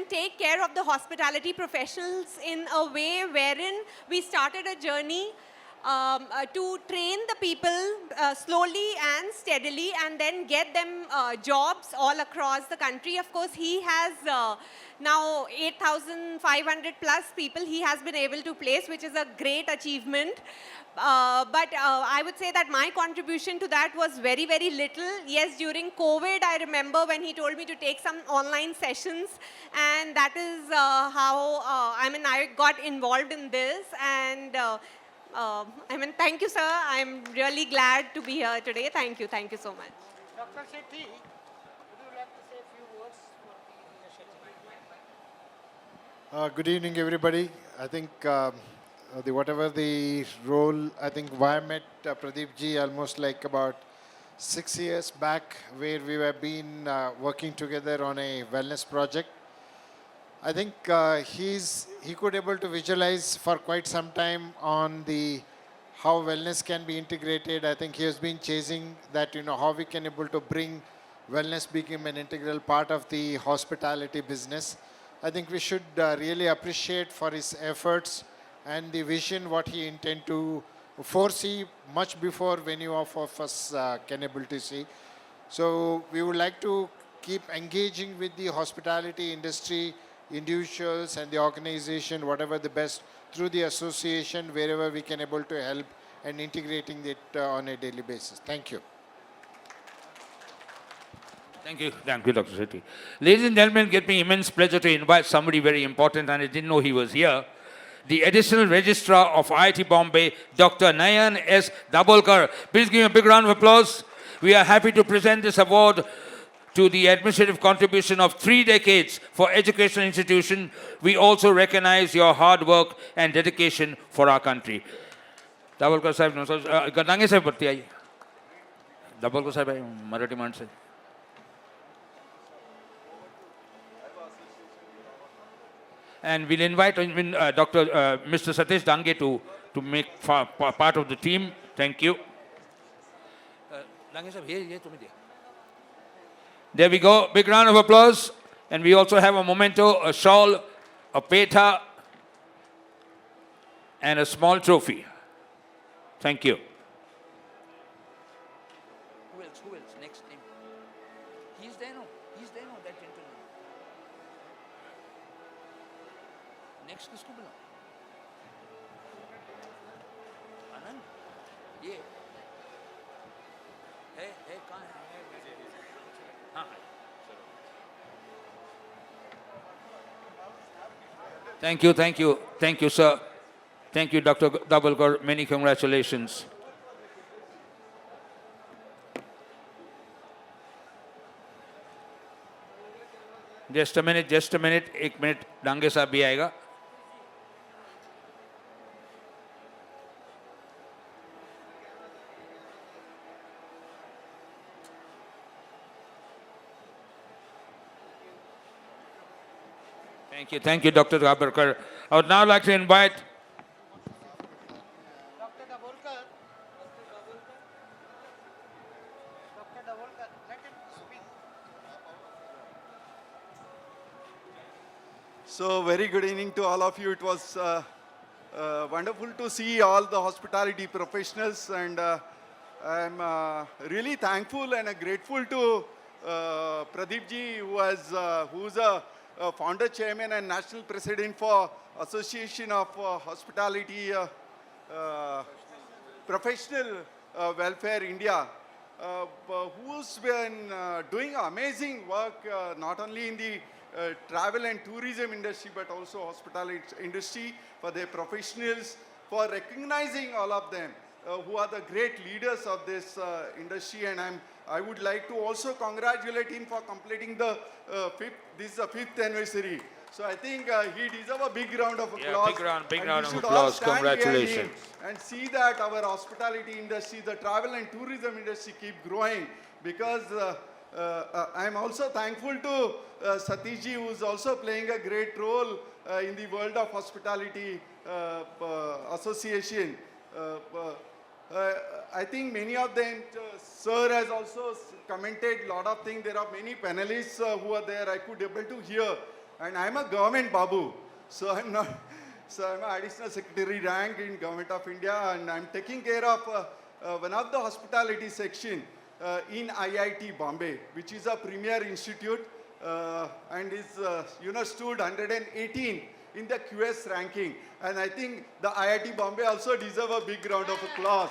S8: take care of the hospitality professionals in a way wherein we started a journey to train the people slowly and steadily and then get them jobs all across the country. Of course, he has now 8,500 plus people he has been able to place, which is a great achievement. But I would say that my contribution to that was very, very little. Yes, during COVID, I remember when he told me to take some online sessions, and that is how, I got involved in this. And thank you, sir. I'm really glad to be here today. Thank you so much.
S6: Dr. Sethi, would you like to say a few words for the leadership?
S3: Good evening, everybody. I think whatever the role, I think I met Pradeep ji almost like about 6 years back, where we have been working together on a wellness project. I think he could able to visualize for quite some time on the how wellness can be integrated. I think he has been chasing that, how we can able to bring wellness become an integral part of the hospitality business. I think we should really appreciate for his efforts and the vision what he intend to foresee much before any of us can able to see. So we would like to keep engaging with the hospitality industry, individuals and the organization, whatever the best, through the association, wherever we can able to help and integrating it on a daily basis. Thank you.
S2: Thank you, Dr. Sethi. Ladies and gentlemen, it gives me immense pleasure to invite somebody very important, and I didn't know he was here. The Additional Registrar of IIT Bombay, Dr. Nayan S. Dabolkar. Please give him a big round of applause. We are happy to present this award to the administrative contribution of 3 decades for educational institution. We also recognize your hard work and dedication for our country. Dabolkar Sahib, Gandange Sahib, Bharti aaye. Dabolkar Sahib, Marathi man se. And we'll invite Mr. Satish Dange to make part of the team. Thank you. There we go. Big round of applause. And we also have a memento, a shawl, a peta, and a small trophy. Thank you. Who else? Next name. He's there now, that gentleman. Next किसको बुला? आनंद? ये है कहाँ है? हाँ. Thank you, sir. Thank you, Dr. Dabolkar. Many congratulations. Just a minute. 1 minute. Dange साहब भी आएगा. Thank you, Dr. Dabolkar. I would now like to invite
S6: Dr. Dabolkar. Let him speak.
S9: So, very good evening to all of you. It was wonderful to see all the hospitality professionals, and I'm really thankful and grateful to Pradeep ji, who's a founder, chairman, and national president for Association of Hospitality Professional Welfare India, who's been doing amazing work not only in the travel and tourism industry, but also hospitality industry, for their professionals, for recognizing all of them who are the great leaders of this industry. And I would like to also congratulate him for completing the this is the 5th anniversary. So I think he deserves a big round of applause.
S2: Big
S9: And
S2: round
S9: we
S2: of
S9: should all
S2: applause.
S9: stand behind him
S2: Congratulations.
S9: and see that our hospitality industry, the travel and tourism industry keep growing, because I'm also thankful to Satishji, who is also playing a great role in the world of hospitality association. I think many of them, sir has also commented a lot of things. There are many panelists who are there I could able to hear. And I'm a government babu, so I'm not. So I'm an additional secretary rank in Government of India, and I'm taking care of one of the hospitality section in IIT Bombay, which is a premier institute and is stood 118 in the QS ranking. And I think the IIT Bombay also deserve a big round of applause.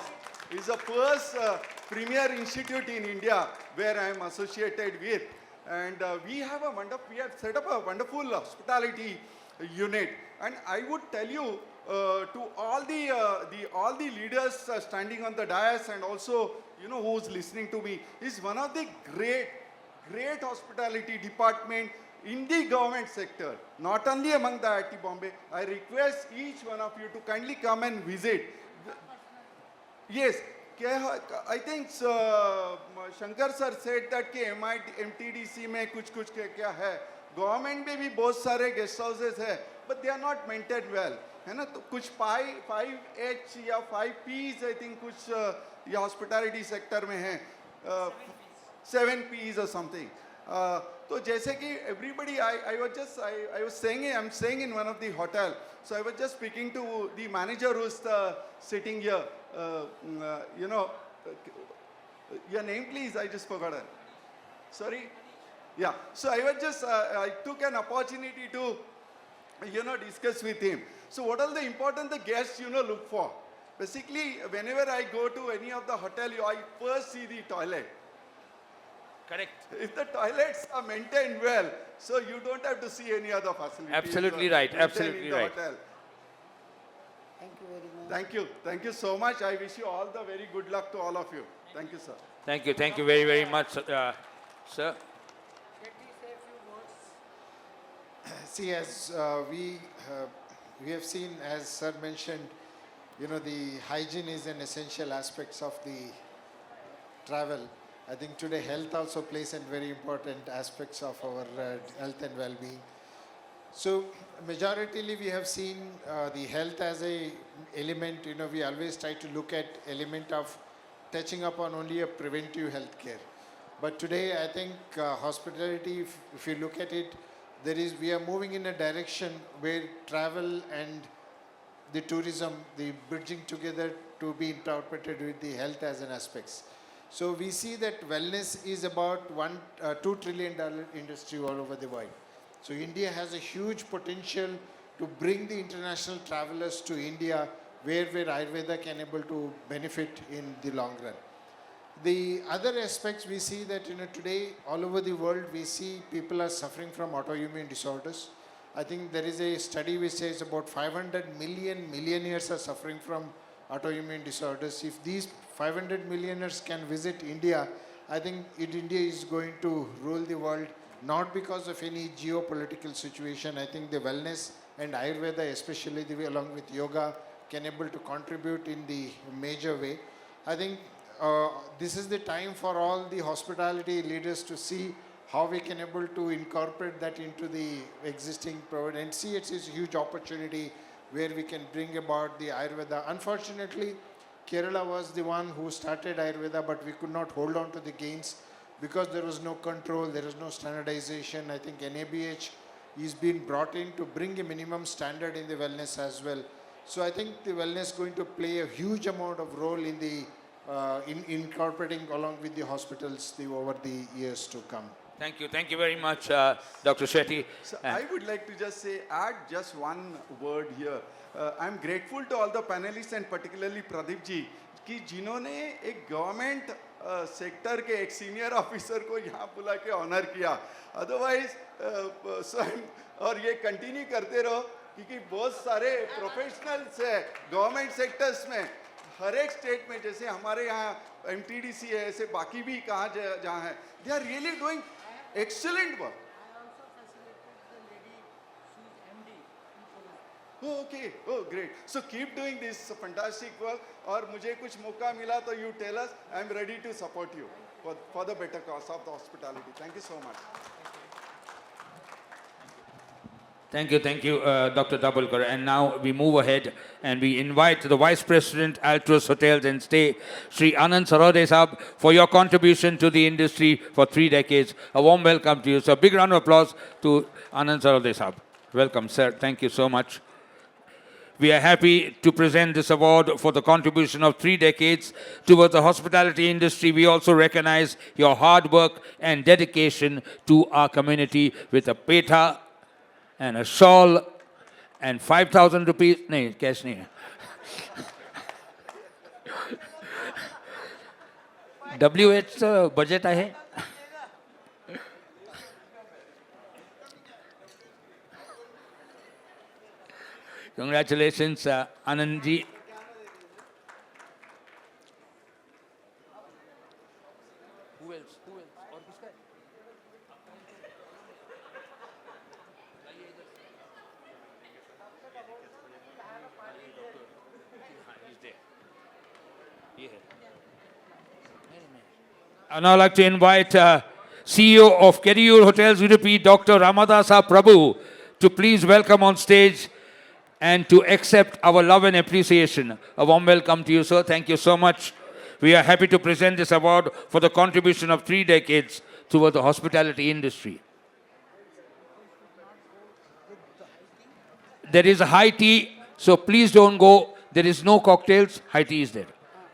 S9: It's the first premier institute in India where I am associated with. And we have set up a wonderful hospitality unit. And I would tell you to all the leaders standing on the dais, and also who's listening to me, is one of the great hospitality department in the government sector, not only among the IIT Bombay. I request each one of you to kindly come and visit. Yes, I think Shankar sir said that कि MTDC में कुछ क्या है, government में भी बहुत सारे guest houses है, but they are not maintained well, है ना? तो कुछ 5H या 5Ps I think कुछ ये hospitality sector में है, 7Ps or something. तो जैसे कि everybody, I was saying, I'm saying in one of the hotel, so I was just speaking to the manager who's sitting here. Your name please, I just forgot it. Sorry? Yeah, so I was just, I took an opportunity to, discuss with him. So what are the important the guests, look for? Basically, whenever I go to any of the hotel, I first see the toilet.
S2: Correct.
S9: If the toilets are maintained well, so you don't have to see any other facilities.
S2: Absolutely right.
S9: maintained
S2: Absolutely
S9: in the
S2: right.
S9: hotel.
S1: Thank you very much.
S9: Thank you. Thank you so much. I wish you all the very good luck to all of you. Thank you, sir.
S2: Thank you. Thank you very, very much, sir.
S3: See, as we have seen, as sir mentioned, the hygiene is an essential aspect of the travel. I think today health also plays a very important aspects of our health and well-being. So majoritarily we have seen the health as a element, we always try to look at element of touching upon only a preventive health care. But today I think hospitality, if you look at it, we are moving in a direction where travel and the tourism, the bridging together to be interpreted with the health as an aspects. So we see that wellness is about $2 trillion industry all over the world. So India has a huge potential to bring the international travelers to India, where Ayurveda can able to benefit in the long run. The other aspects we see that today all over the world we see people are suffering from autoimmune disorders. I think there is a study which says about 500 million millionaires are suffering from autoimmune disorders. If these 500 millionaires can visit India, I think India is going to rule the world, not because of any geopolitical situation. I think the wellness and Ayurveda, especially the way along with yoga, can able to contribute in the major way. I think this is the time for all the hospitality leaders to see how we can able to incorporate that into the existing program and see it's a huge opportunity where we can bring about the Ayurveda. Unfortunately, Kerala was the one who started Ayurveda, but we could not hold on to the gains because there was no control, there was no standardization. I think NABH is being brought in to bring a minimum standard in the wellness as well. So I think the wellness is going to play a huge amount of role in the in incorporating along with the hospitals over the years to come.
S2: Thank you. Thank you very much, Dr. Shetty.
S9: So I would like to just add just one word here. I'm grateful to all the panelists and particularly Pradeep ji, कि जिन्होंने एक government sector के एक senior officer को यहाँ बुला के honour किया. अदरवाइज और ये कंटिन्यू करते रहो क्योंकि बहुत सारे प्रोफेशनल्स है गवर्नमेंट सेक्टर्स में, हर एक स्टेट में, जैसे हमारे यहाँ एमटीडीसी है, ऐसे बाकी भी कहाँ जहाँ है, they are really doing excellent work. Okay, oh great. So keep doing this fantastic work. और मुझे कुछ मौका मिला तो you tell us. I am ready to support you for the better cause of the hospitality. Thank you so much.
S2: Thank you, Dr. Dabulkar. And now we move ahead and we invite the Vice President, Altus Hotels and Stay, Sri Anand Sarode Sahab, for your contribution to the industry for 3 decades. A warm welcome to you. So, big round of applause to Anand Sarode Sahab. Welcome, sir. Thank you so much. We are happy to present this award for the contribution of 3 decades towards the hospitality industry. We also recognize your hard work and dedication to our community with a peta and a shawl and 5,000 rupees. No, cash nahi hai. WH budget hai. Congratulations, Anandji. Who else? Or kiska hai? He's there. Ye hai. I'd now like to invite CEO of Keriyur Hotels Udupi, Dr. Ramadasa Prabhu, to please welcome on stage and to accept our love and appreciation. A warm welcome to you, sir. Thank you so much. We are happy to present this award for the contribution of 3 decades toward the hospitality industry. There is a high tea, so please don't go. There is no cocktails. High tea is there.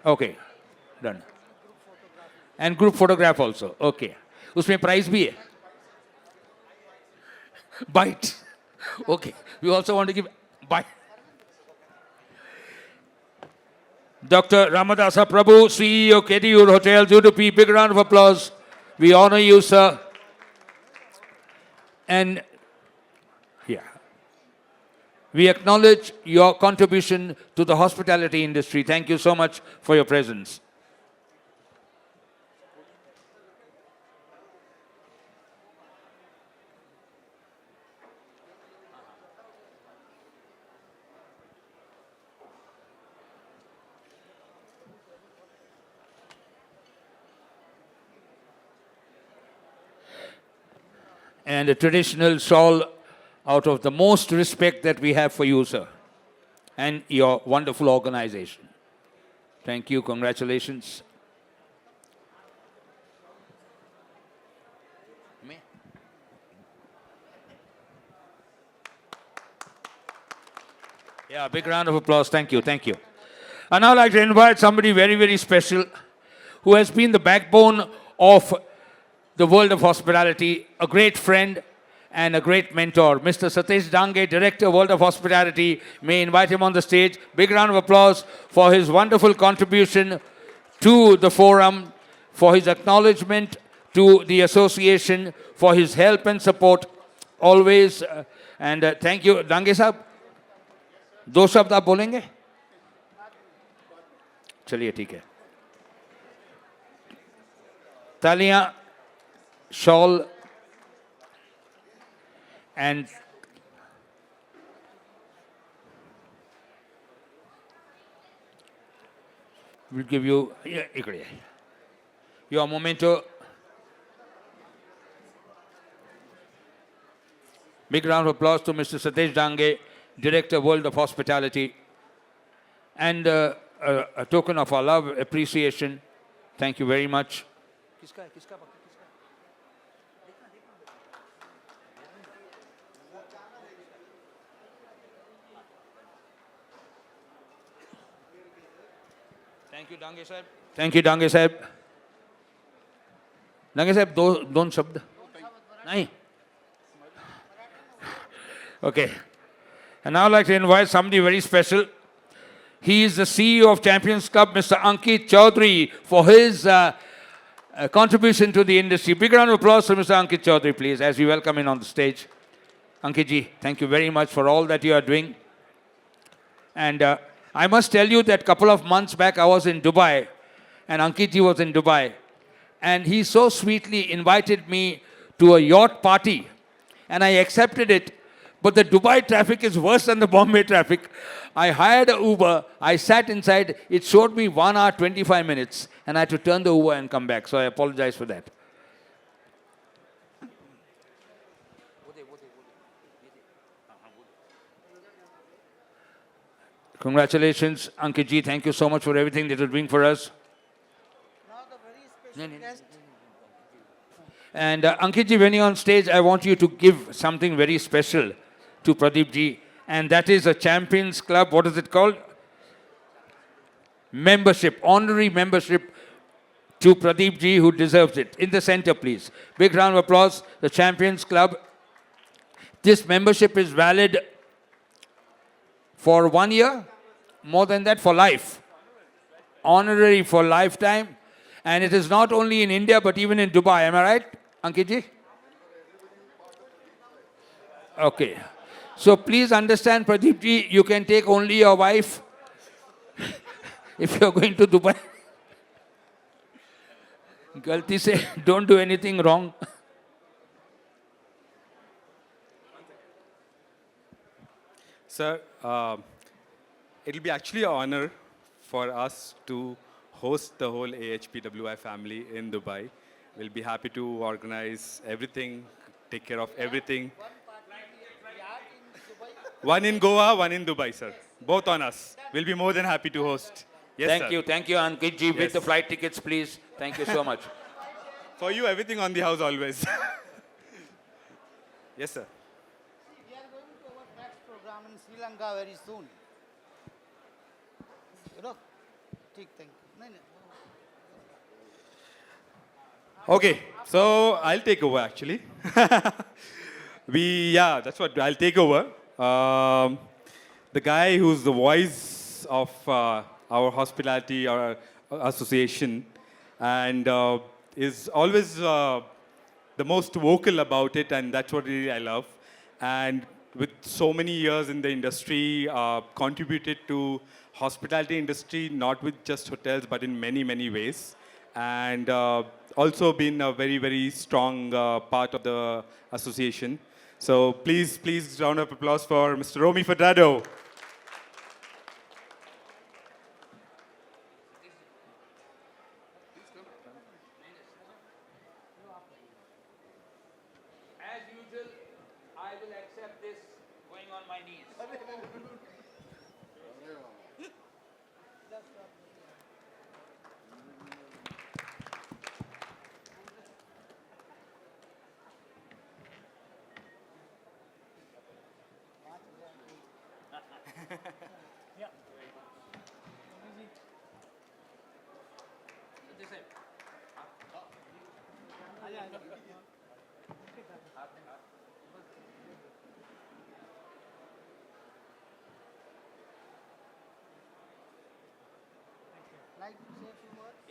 S2: Okay, done. And group photograph also. Okay. Usme prize bhi hai. Bite. Okay. We also want to give bite. Dr. Ramadasa Prabhu, CEO, Keriyur Hotels, Udupi. Big round of applause. We honor you, sir. And yeah, we acknowledge your contribution to the hospitality industry. Thank you so much for your presence. And a traditional shawl out of the most respect that we have for you, sir, and your wonderful organization. Thank you. Congratulations. Yeah, big round of applause. Thank you. Thank you. I'd now like to invite somebody very, very special who has been the backbone of the world of hospitality, a great friend and a great mentor. Mr. Satish Dange, Director, World of Hospitality. May I invite him on the stage. Big round of applause for his wonderful contribution to the forum, for his acknowledgement to the association, for his help and support always. And thank you. Dange sahab, 2 शब्द आप बोलेंगे? चलिए ठीक है. तालियां, shawl, and we'll give you your memento. Big round of applause to Mr. Satish Dange, Director, World of Hospitality, and a token of our love, appreciation. Thank you very much. Thank you, Dange Sahib. Thank you, Dange Sahib. Dange Sahib, don't shabd. Nahi. Okay. And now I'd like to invite somebody very special. He is the CEO of Champions Club, Mr. Ankit Chaudhary, for his contribution to the industry. Big round of applause for Mr. Ankit Chaudhary, please, as we welcome him on the stage. Ankit ji, thank you very much for all that you are doing. And I must tell you that a couple of months back I was in Dubai, and Ankit ji was in Dubai. And he so sweetly invited me to a yacht party, and I accepted it. But the Dubai traffic is worse than the Bombay traffic. I hired an Uber, I sat inside, it showed me 1 hour, 25 minutes, and I had to turn the Uber and come back. So I apologize for that. Congratulations, Ankit ji. Thank you so much for everything that you're doing for us. And Ankit ji, when you're on stage, I want you to give something very special to Pradeep ji. And that is a Champions Club, what is it called? Membership, honorary membership to Pradeep ji, who deserves it. In the center, please. Big round of applause, the Champions Club. This membership is valid for 1 year, more than that, for life. Honorary for lifetime. And it is not only in India, but even in Dubai. Am I right, Ankit ji? Okay. So please understand, Pradeep ji, you can take only your wife if you're going to Dubai. Galti se, don't do anything wrong.
S10: Sir, it'll be actually an honor for us to host the whole AHPWI family in Dubai. We'll be happy to organize everything, take care of everything. One in Goa, one in Dubai, sir. Both on us. We'll be more than happy to host. Yes, sir.
S2: Thank you, Ankit ji. With the flight tickets, please. Thank you so much.
S10: For you, everything on the house always. Yes, sir.
S11: We are going to our next program in Sri Lanka very soon. You know, thank you. No, no.
S10: Okay, so I'll take over actually. That's what I'll take over. The guy who's the voice of our hospitality our association and is always the most vocal about it, and that's what really I love. And with so many years in the industry, contributed to hospitality industry, not with just hotels, but in many, many ways. And also been a very, very strong part of the association. So please, round of applause for Mr. Romy Fadado.
S2: As usual, I will accept this going on my knees.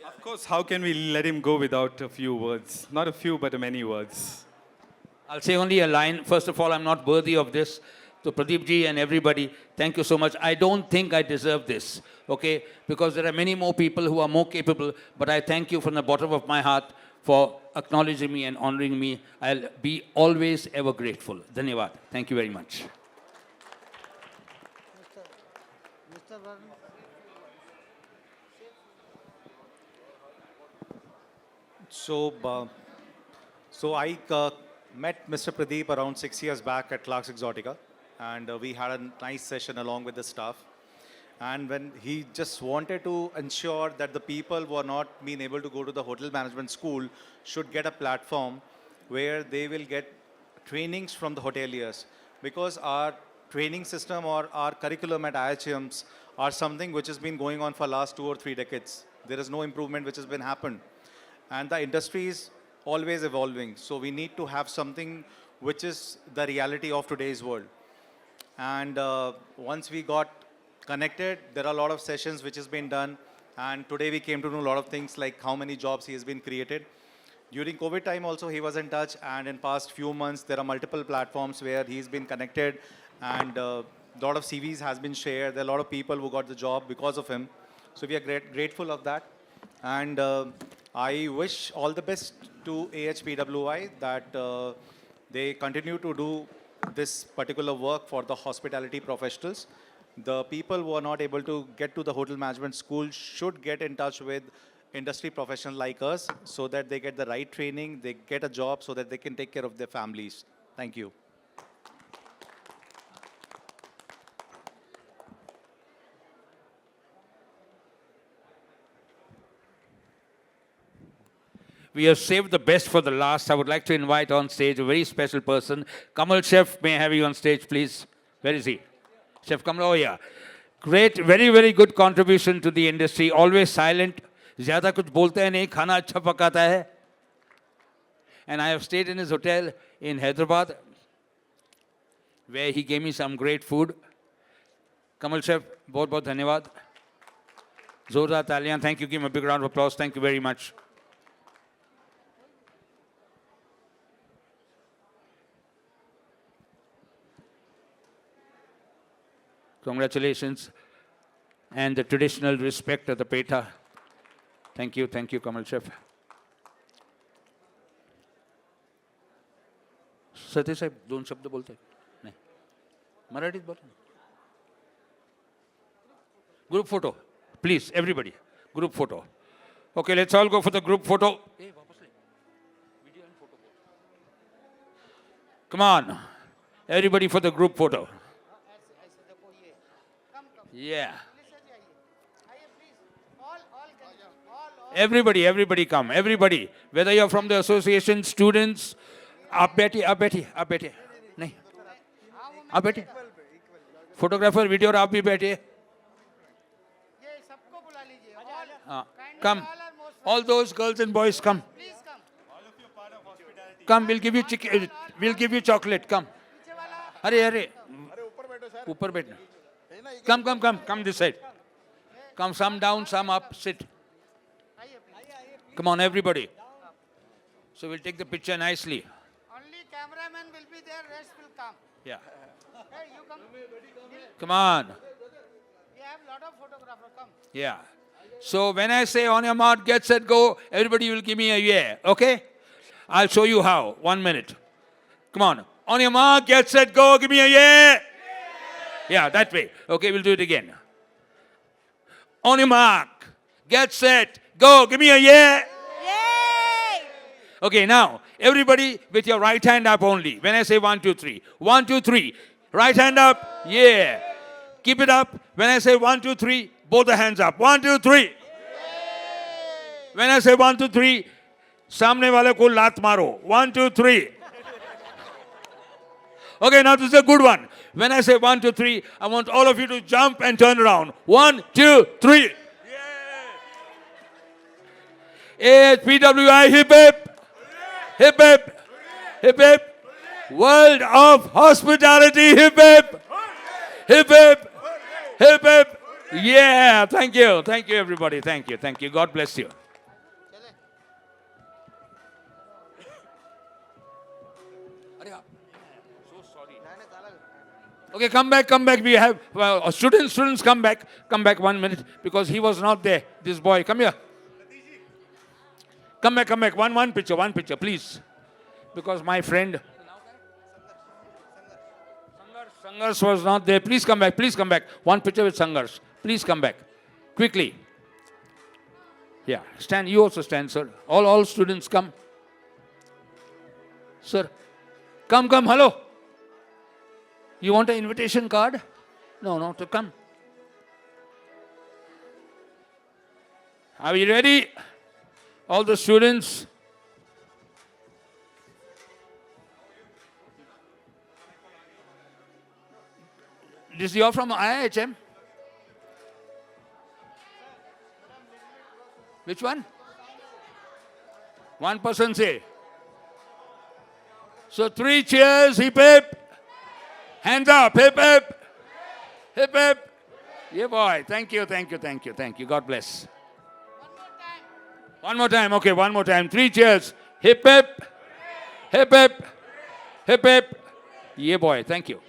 S10: Of course, how can we let him go without a few words? Not a few, but many words.
S2: I'll say only a line. First of all, I'm not worthy of this. So Pradeep ji and everybody, thank you so much. I don't think I deserve this, okay? Because there are many more people who are more capable, but I thank you from the bottom of my heart for acknowledging me and honoring me. I'll be always ever grateful. Dhanyavad. Thank you very much.
S11: Mr. Varun.
S4: So I met Mr. Pradeep around 6 years back at Clark's Exotica, and we had a nice session along with the staff. And when he just wanted to ensure that the people who are not being able to go to the hotel management school should get a platform where they will get trainings from the hoteliers, because our training system or our curriculum at IHMs are something which has been going on for last 2 or 3 decades. There is no improvement which has been happened. And the industry is always evolving. So we need to have something which is the reality of today's world. And once we got connected. There are a lot of sessions which has been done. And today we came to know a lot of things like how many jobs he has been created. During COVID time also he was in touch, and in past few months there are multiple platforms where he's been connected, and a lot of CVs has been shared. There are a lot of people who got the job because of him. So we are grateful of that. And I wish all the best to AHPWI that they continue to do this particular work for the hospitality professionals. The people who are not able to get to the hotel management school should get in touch with industry professionals like us so that they get the right training, they get a job so that they can take care of their families. Thank you.
S2: We have saved the best for the last. I would like to invite on stage a very special person. Kamal Chef, may I have you on stage, please? Where is he? Chef Kamal, oh yeah. Great, very, very good contribution to the industry. Always silent. ज़्यादा कुछ बोलते हैं नहीं, खाना अच्छा पकाता है. And I have stayed in his hotel in Hyderabad, where he gave me some great food. Kamal Chef, बहुत बहुत धन्यवाद. जोरदार तालियां. Thank you. Give him a big round of applause. Thank you very much. Congratulations. And the traditional respect of the Peta. Thank you, Kamal Chef. सत्य साहेब 2 शब्द बोलते नहीं मराठीत बोला group photo please everybody group photo okay let's all go for the group photo come on everybody for the group photo yeah everybody come everybody whether you're from the association students आप बैठिए नहीं आप बैठिए photographer video आप भी बैठिए come all those girls and boys come we'll give you chicken we'll give you chocolate come अरे ऊपर बैठना come this side come some down some up sit come on everybody so we'll take the picture nicely.
S11: Cameraman will be there, rest will come.
S2: Yeah.
S11: Hey, you come.
S2: Come on.
S11: We have a lot of photographers, come.
S2: Yeah. So when I say on your mark, get set, go, everybody will give me a yeah. Okay? I'll show you how. 1 minute. Come on. On your mark, get set, go, give me a yeah. Yeah, that way. Okay, we'll do it again. On your mark, get set, go, give me a yeah. Okay, now, everybody with your right hand up only. When I say 1, 2, 3. 1, 2, 3. Right hand up. Yeah. Keep it up. When I say 1, 2, 3, both the hands up. 1, 2, 3. When I say 1, 2, 3, सामने वाले को लात मारो. 1, 2, 3. Okay, now this is a good one. When I say 1, 2, 3, I want all of you to jump and turn around. 1, 2, 3. AHPWI, hip hip. Hip hip, hip hip, world of hospitality, hip hip, hip hip, hip hip. Yeah, thank you everybody, thank you. God bless you. So sorry. Okay, come back. We have students. Come back 1 minute because he was not there. This boy, come here. Come back. One picture, please. Because my friend Sangars was not there. Please come back. One picture with Sangars. Please come back. Quickly. Yeah, stand. You also stand, sir. All students come. Sir, come. Hello. You want an invitation card? No, to come. Are we ready? All the students. This you're from IHM? Which one? One person say. So 3 cheers, hip hip. Hands up, hip hip. Hip hip. Yeah, boy. Thank you, thank you, thank you, thank you. God bless. One more time. Okay, one more time. 3 cheers. Hip hip. Hip hip. Hip hip. Yeah, boy. Thank you.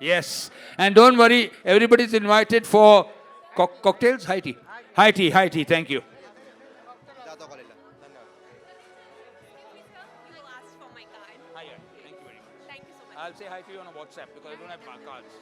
S2: Yes. And don't worry, everybody's invited for cocktails? High tea. High tea, high tea. Thank you.
S8: You asked for my card.
S2: Thank you very much.
S8: Thank you so much.
S2: I'll say hi to you on a WhatsApp because I don't have cards.